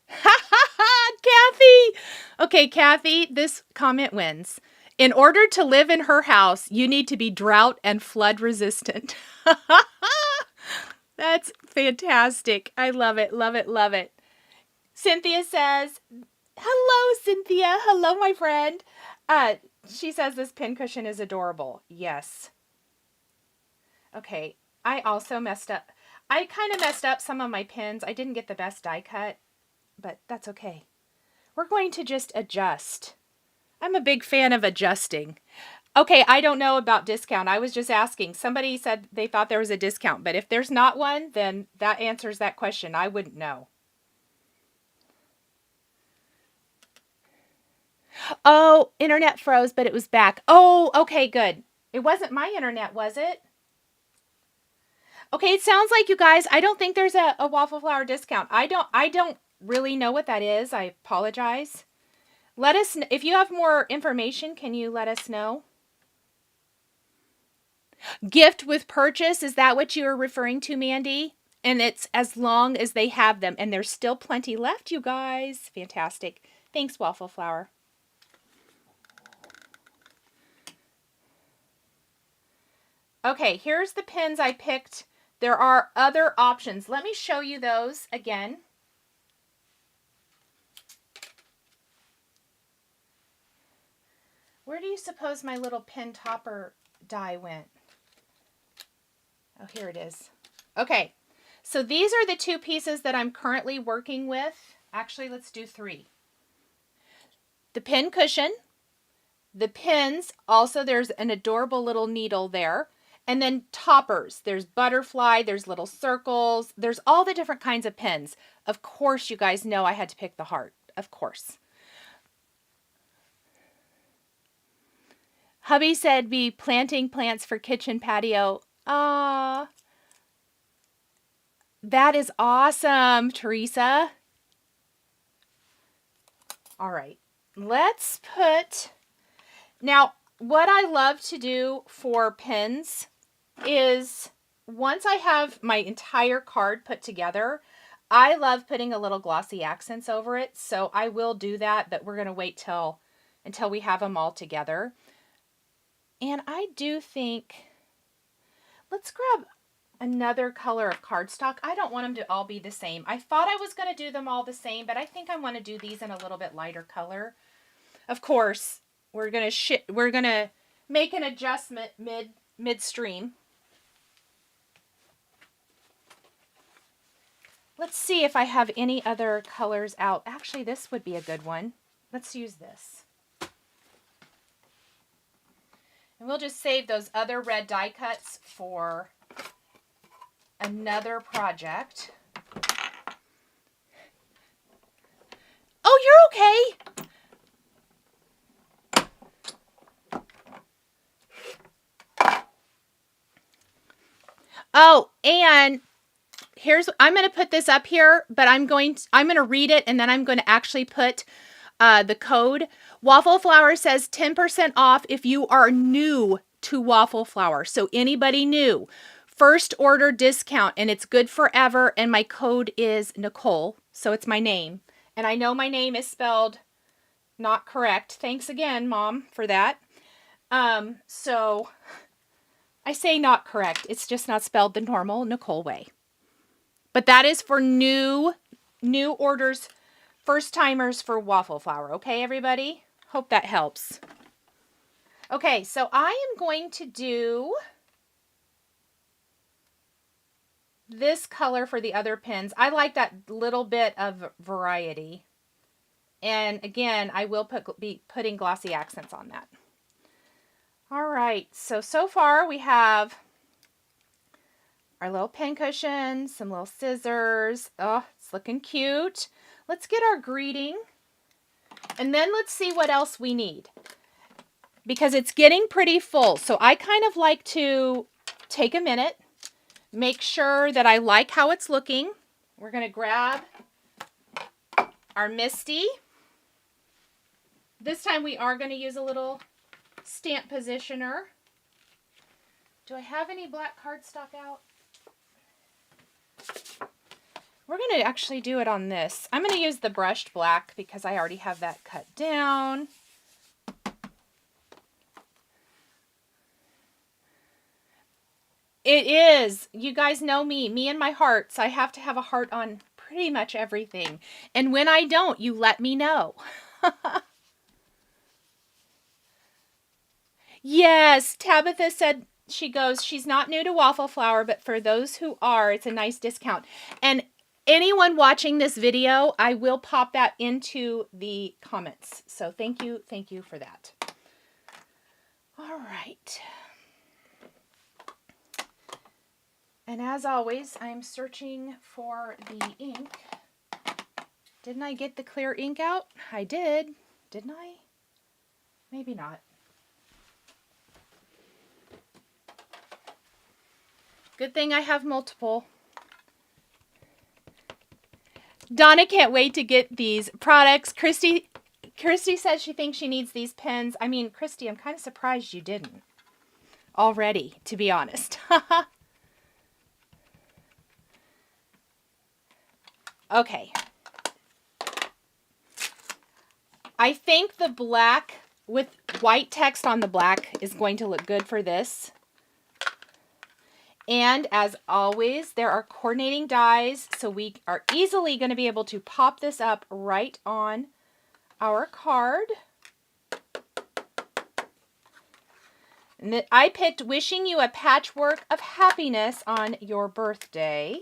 Kathy! Okay, Kathy, this comment wins. In order to live in her house, you need to be drought and flood resistant. That's fantastic. I love it, love it, love it. Cynthia says, hello, Cynthia. Hello, my friend. She says this pincushion is adorable. Yes. Okay, I also messed up. I kind of messed up some of my pins. I didn't get the best die cut, but that's okay. We're going to just adjust. I'm a big fan of adjusting. Okay, I don't know about discount. I was just asking. Somebody said they thought there was a discount, but if there's not one, then that answers that question. I wouldn't know. Oh, internet froze, but it was back. Oh, okay, good. It wasn't my internet, was it? Okay, it sounds like, you guys, I don't think there's a waffle flour discount. I don't really know what that is. I apologize. Let us know if you have more information. Can you let us know? Gift with purchase, is that what you are referring to, Mandy? And it's as long as they have them, and there's still plenty left, you guys. Fantastic. Thanks, waffle flour. Okay, here's the pins I picked. There are other options. Let me show you those again. Where do you suppose my little pin topper die went? Oh, here it is. Okay, so these are the two pieces that I'm currently working with. Actually, let's do three. The pin cushion, the pins, also there's an adorable little needle there. And then toppers, there's butterfly, there's little circles, there's all the different kinds of pins. Of course, you guys know I had to pick the heart, of course. Hubby said be planting plants for kitchen patio. Ah, that is awesome, Teresa. All right, let's put, now what I love to do for pins is once I have my entire card put together, I love putting a little glossy accents over it. So I will do that, but we're going to wait until we have them all together. And I do think, let's grab another color of cardstock. I don't want them to all be the same. I thought I was going to do them all the same, but I think I want to do these in a little bit lighter color. Of course, we're going to make an adjustment midstream. Let's see if I have any other colors out. Actually, this would be a good one. Let's use this. And we'll just save those other red die cuts for another project. Oh, you're okay. Oh, and I'm going to put this up here, but I'm going to read it, and then I'm going to actually put the code. Waffle Flour says 10% off if you are new to Waffle Flour. So anybody new, first order discount, and it's good forever. And my code is Nicole, so it's my name. And I know my name is spelled not correct. Thanks again, Mom, for that. So I say not correct. It's just not spelled the normal Nicole way. But that is for new orders, first timers for Waffle Flour. Okay, everybody? Hope that helps. Okay, so I am going to do this color for the other pins. I like that little bit of variety. And again, I will be putting glossy accents on that. All right, so far we have our little pen cushion, some little scissors. Oh, it's looking cute. Let's get our greeting. And then let's see what else we need. Because it's getting pretty full. So I kind of like to take a minute, make sure that I like how it's looking. We're going to grab our Misty. This time we are going to use a little stamp positioner. Do I have any black cardstock out? We're going to actually do it on this. I'm going to use the brushed black because I already have that cut down. It is. You guys know me and my hearts. I have to have a heart on pretty much everything. And when I don't, you let me know. Yes, Tabitha said she's not new to Waffle Flower, but for those who are, it's a nice discount. And anyone watching this video, I will pop that into the comments. So thank you for that. All right. And as always, I'm searching for the ink. Didn't I get the clear ink out? I did. Didn't I? Maybe not. Good thing I have multiple. Donna can't wait to get these products. Christy says she thinks she needs these pens. I mean, Christy, I'm kind of surprised you didn't already, to be honest. Okay. I think the black with white text on the black is going to look good for this. And as always, there are coordinating dies, so we are easily going to be able to pop this up right on our card. And I picked Wishing You a Patchwork of Happiness on Your Birthday.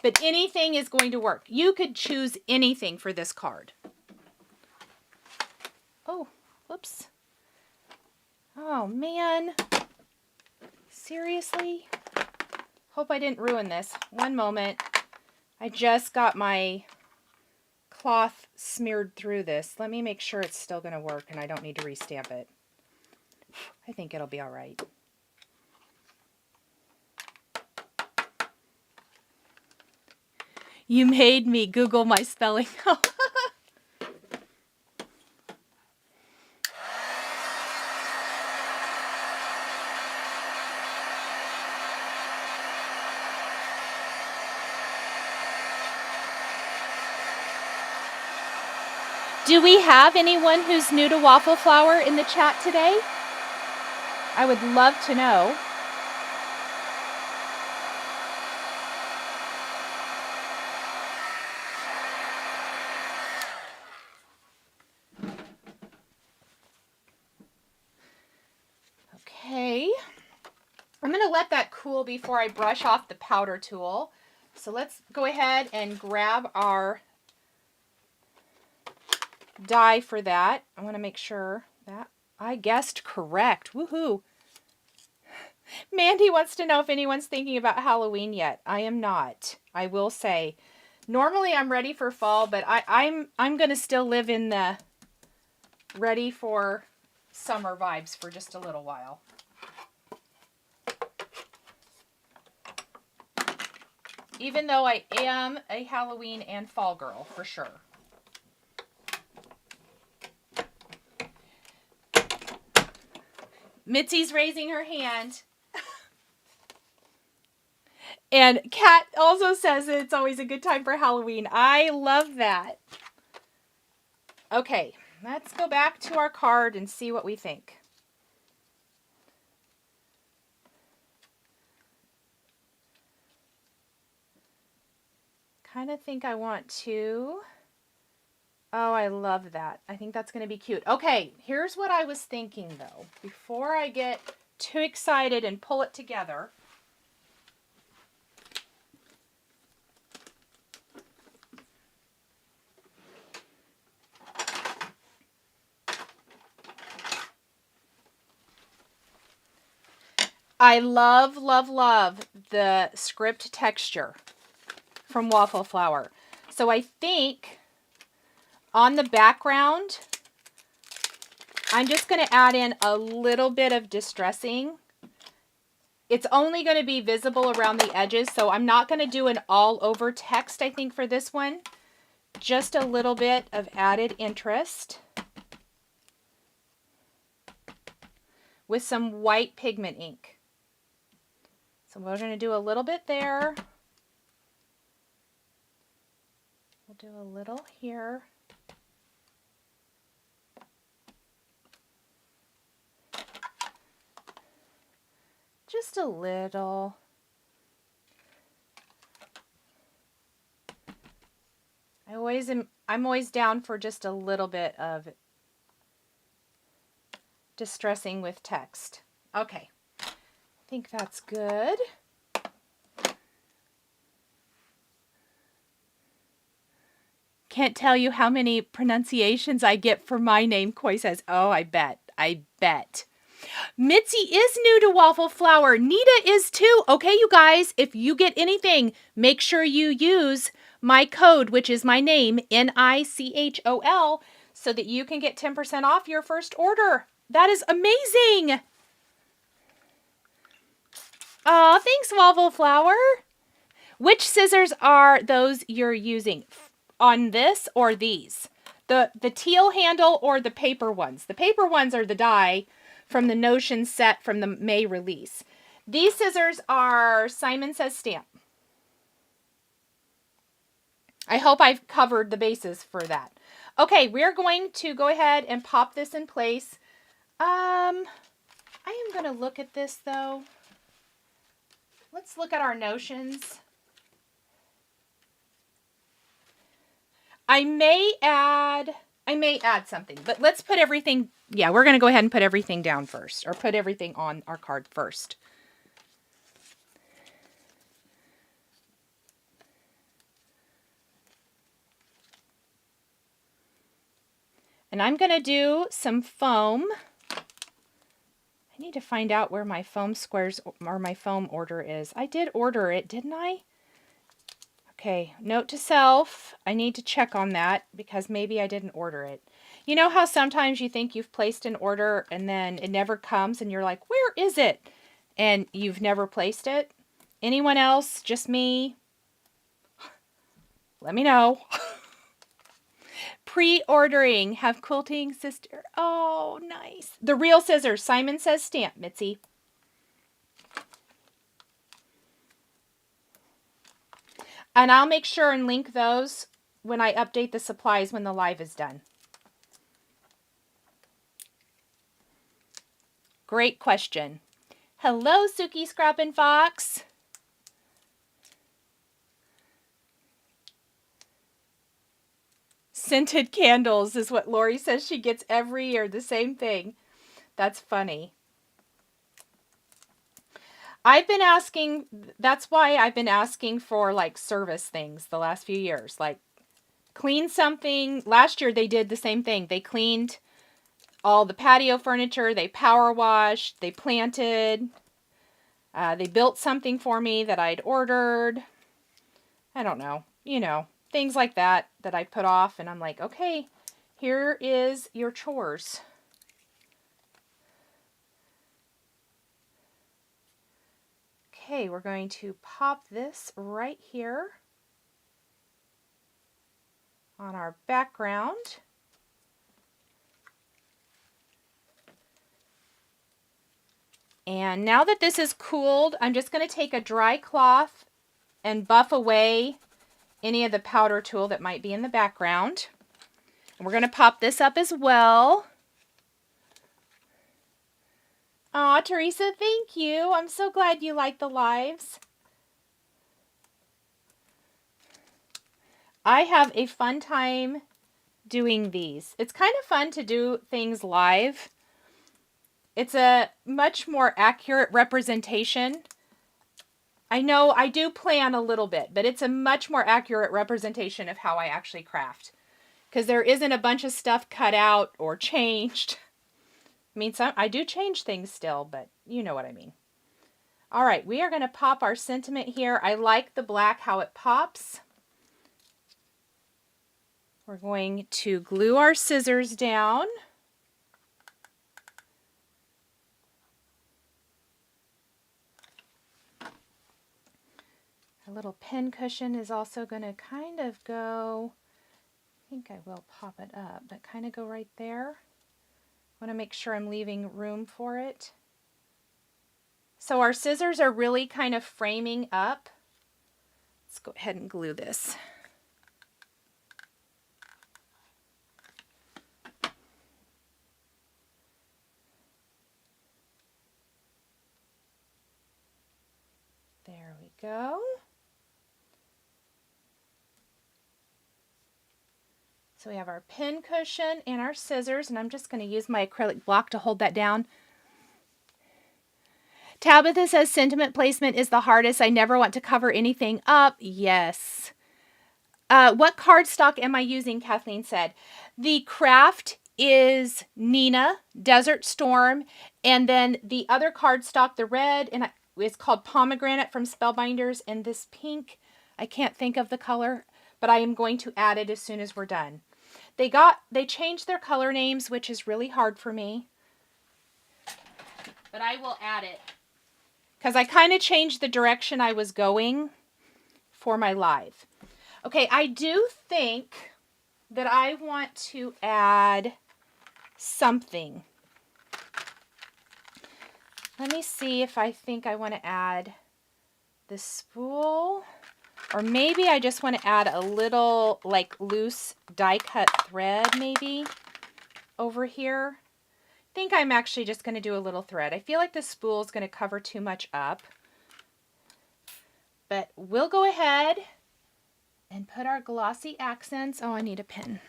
But anything is going to work. You could choose anything for this card. Oh, whoops. Oh, man. Seriously? Hope I didn't ruin this. One moment. I just got my cloth smeared through this. Let me make sure it's still going to work and I don't need to restamp it. I think it'll be all right. You made me Google my spelling. Do we have anyone who's new to Waffle Flower in the chat today? I would love to know. Okay, I'm going to let that cool before I brush off the powder tool. So let's go ahead and grab our die for that. I want to make sure that I guessed correct. Woohoo! Mandy wants to know if anyone's thinking about Halloween yet. I am not. I will say, normally I'm ready for fall, but I'm going to still live in the ready for summer vibes for just a little while. Even though I am a Halloween and fall girl, for sure. Mitzi's raising her hand. And Kat also says that it's always a good time for Halloween. I love that. Okay, let's go back to our card and see what we think. Kind of think I want to... Oh, I love that. I think that's going to be cute. Okay, here's what I was thinking, though. Before I get too excited and pull it together... I love, love, love the script texture from Waffle Flower. So I think on the background, I'm just going to add in a little bit of distressing. It's only going to be visible around the edges, so I'm not going to do an all over text, I think, for this one. Just a little bit of added interest with some white pigment ink. So we're going to do a little bit there. We'll do a little here. Just a little. I'm always down for just a little bit of distressing with text. Okay, I think that's good. Can't tell you how many pronunciations I get for my name, Koi says. Oh, I bet. I bet. Mitzi is new to Waffle Flower. Nita is too. Okay, you guys, if you get anything, make sure you use my code, which is my name, NICHOL, so that you can get 10% off your first order. That is amazing. Oh, thanks, Waffle Flower. Which scissors are those you're using? On this or these? The teal handle or the paper ones? The paper ones are the die from the Notion set from the May release. These scissors are Simon Says Stamp. I hope I've covered the bases for that. Okay, we're going to go ahead and pop this in place. I am going to look at this though. Let's look at our Notions. I may add something, but let's put everything, yeah, we're going to go ahead and put everything down first, or put everything on our card first. And I'm going to do some foam. I need to find out where my foam squares or my foam order is. I did order it, didn't I? Okay, note to self, I need to check on that because maybe I didn't order it. You know how sometimes you think you've placed an order and then it never comes and you're like, where is it? And you've never placed it? Anyone else? Just me? Let me know. Pre-ordering. Have quilting sister. Oh, nice. The real scissors. Simon Says Stamp, Mitzi. And I'll make sure and link those when I update the supplies when the live is done. Great question. Hello, Suki Scrap and Fox. Scented candles is what Lori says she gets every year. The same thing. That's funny. I've been asking, that's why I've been asking for like service things the last few years. Like clean something. Last year they did the same thing. They cleaned all the patio furniture. They power washed. They planted. They built something for me that I'd ordered. I don't know. You know, things like that that I put off. And I'm like, okay, here is your chores. Okay, we're going to pop this right here on our background. And now that this is cooled, I'm just going to take a dry cloth and buff away any of the powder tool that might be in the background. And we're going to pop this up as well. Aw, Teresa, thank you. I'm so glad you like the lives. I have a fun time doing these. It's kind of fun to do things live. It's a much more accurate representation. I know I do plan a little bit, but it's a much more accurate representation of how I actually craft. Because there isn't a bunch of stuff cut out or changed. I mean, I do change things still, but you know what I mean. All right, we are going to pop our sentiment here. I like the black, how it pops. We're going to glue our scissors down. Our little pin cushion is also going to kind of go, I think I will pop it up, but kind of go right there. I want to make sure I'm leaving room for it. So our scissors are really kind of framing up. Let's go ahead and glue this. There we go. So we have our pin cushion and our scissors, and I'm just going to use my acrylic block to hold that down. Tabitha says sentiment placement is the hardest. I never want to cover anything up. Yes. What cardstock am I using? Kathleen said. The craft is Nina, Desert Storm, and then the other cardstock, the red, and it's called Pomegranate from Spellbinders, and this pink, I can't think of the color, but I am going to add it as soon as we're done. They changed their color names, which is really hard for me, but I will add it because I kind of changed the direction I was going for my live. Okay, I do think that I want to add something. Let me see if I think I want to add the spool, or maybe I just want to add a little like loose die cut thread maybe over here. I think I'm actually just going to do a little thread. I feel like the spool is going to cover too much up, but we'll go ahead and put our glossy accents. Oh, I need a pin.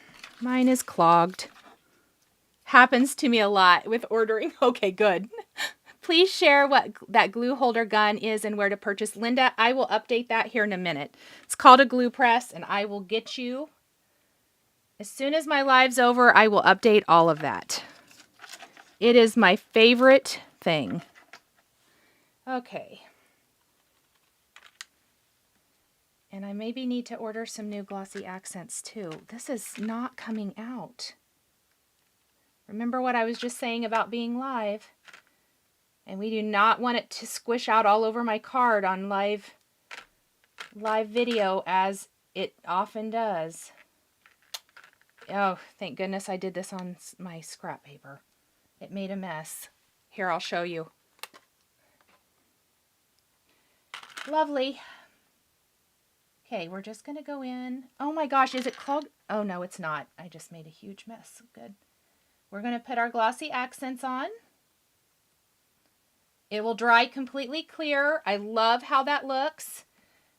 Mine is clogged. Happens to me a lot with ordering. Okay, good. Please share what that glue holder gun is and where to purchase. Linda, I will update that here in a minute. It's called a glue press, and I will get you. As soon as my live's over, I will update all of that. It is my favorite thing. Okay. And I maybe need to order some new glossy accents too. This is not coming out. Remember what I was just saying about being live? And we do not want it to squish out all over my card on live video, as it often does. Oh, thank goodness I did this on my scrap paper. It made a mess. Here, I'll show you. Lovely. Okay, we're just going to go in. Oh my gosh, is it clogged? Oh no, it's not. I just made a huge mess. Good. We're going to put our glossy accents on. It will dry completely clear. I love how that looks.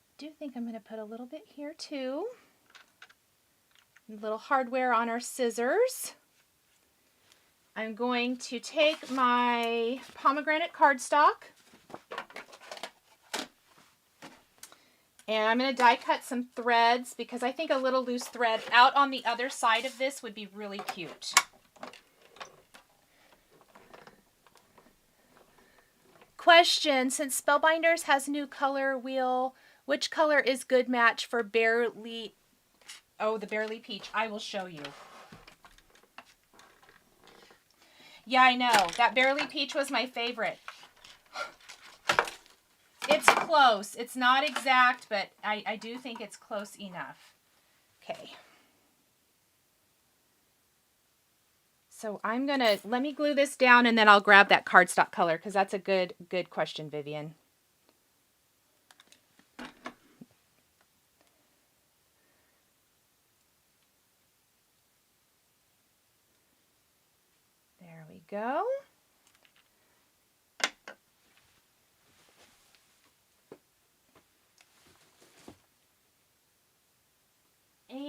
I do think I'm going to put a little bit here too. A little hardware on our scissors. I'm going to take my pomegranate cardstock and I'm going to die cut some threads because I think a little loose thread out on the other side of this would be really cute. Question, since Spellbinders has new color wheel, which color is good match for Barely? Oh, the Barely Peach. I will show you. Yeah, I know. That Barely Peach was my favorite. It's close. It's not exact, but I do think it's close enough. Okay. So I'm going to, let me glue this down and then I'll grab that cardstock color because that's a good question, Vivian. There we go. And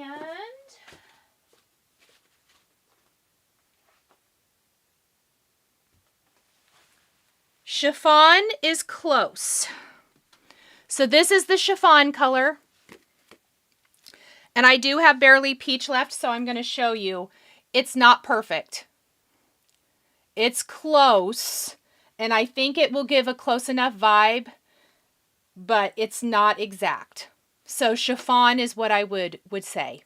chiffon is close. So this is the chiffon color. And I do have Barely Peach left, so I'm going to show you. It's not perfect. It's close. And I think it will give a close enough vibe, but it's not exact. So chiffon is what I would say.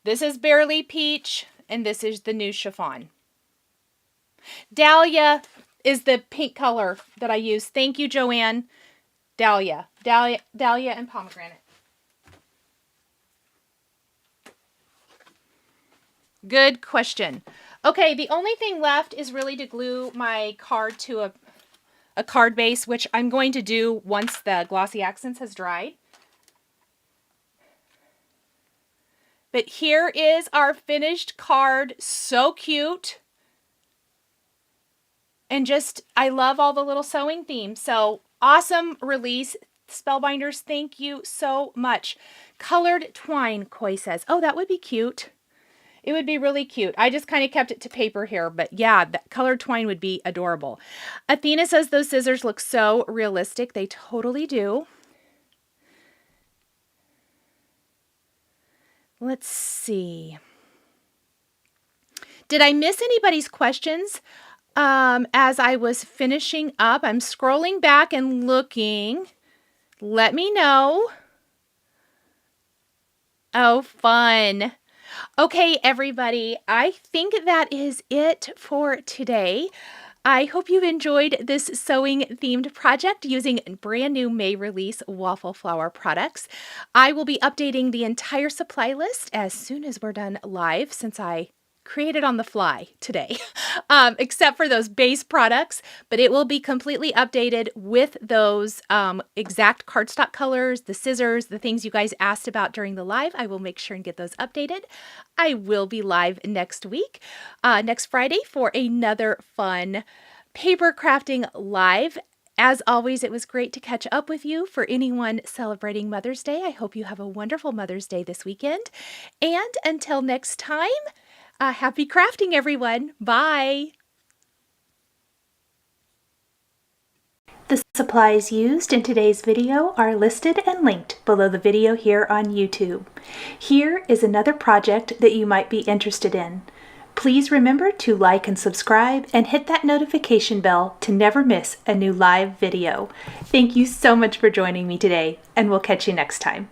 This is Barely Peach, and this is the new chiffon. Dahlia is the pink color that I use. Thank you, Joanne. Dahlia and pomegranate. Good question. Okay, the only thing left is really to glue my card to a card base, which I'm going to do once the glossy accents has dried. But here is our finished card. So cute. And just, I love all the little sewing themes. So awesome release. Spellbinders, thank you so much. Colored twine, Koi says. Oh, that would be cute. It would be really cute. I just kind of kept it to paper here, but yeah, that colored twine would be adorable. Athena says those scissors look so realistic. They totally do. Let's see. Did I miss anybody's questions as I was finishing up? I'm scrolling back and looking. Let me know. Oh, fun. Okay, everybody, I think that is it for today. I hope you've enjoyed this sewing themed project using brand new May release waffle flower products. I will be updating the entire supply list as soon as we're done live, since I created on the fly today, except for those base products, but it will be completely updated with those exact cardstock colors, the scissors, the things you guys asked about during the live. I will make sure and get those updated. I will be live next week, next Friday, for another fun paper crafting live. As always, it was great to catch up with you. For anyone celebrating Mother's Day, I hope you have a wonderful Mother's Day this weekend. And until next time, happy crafting, everyone. Bye. The supplies used in today's video are listed and linked below the video here on YouTube. Here is another project that you might be interested in. Please remember to like and subscribe and hit that notification bell to never miss a new live video. Thank you so much for joining me today, and we'll catch you next time.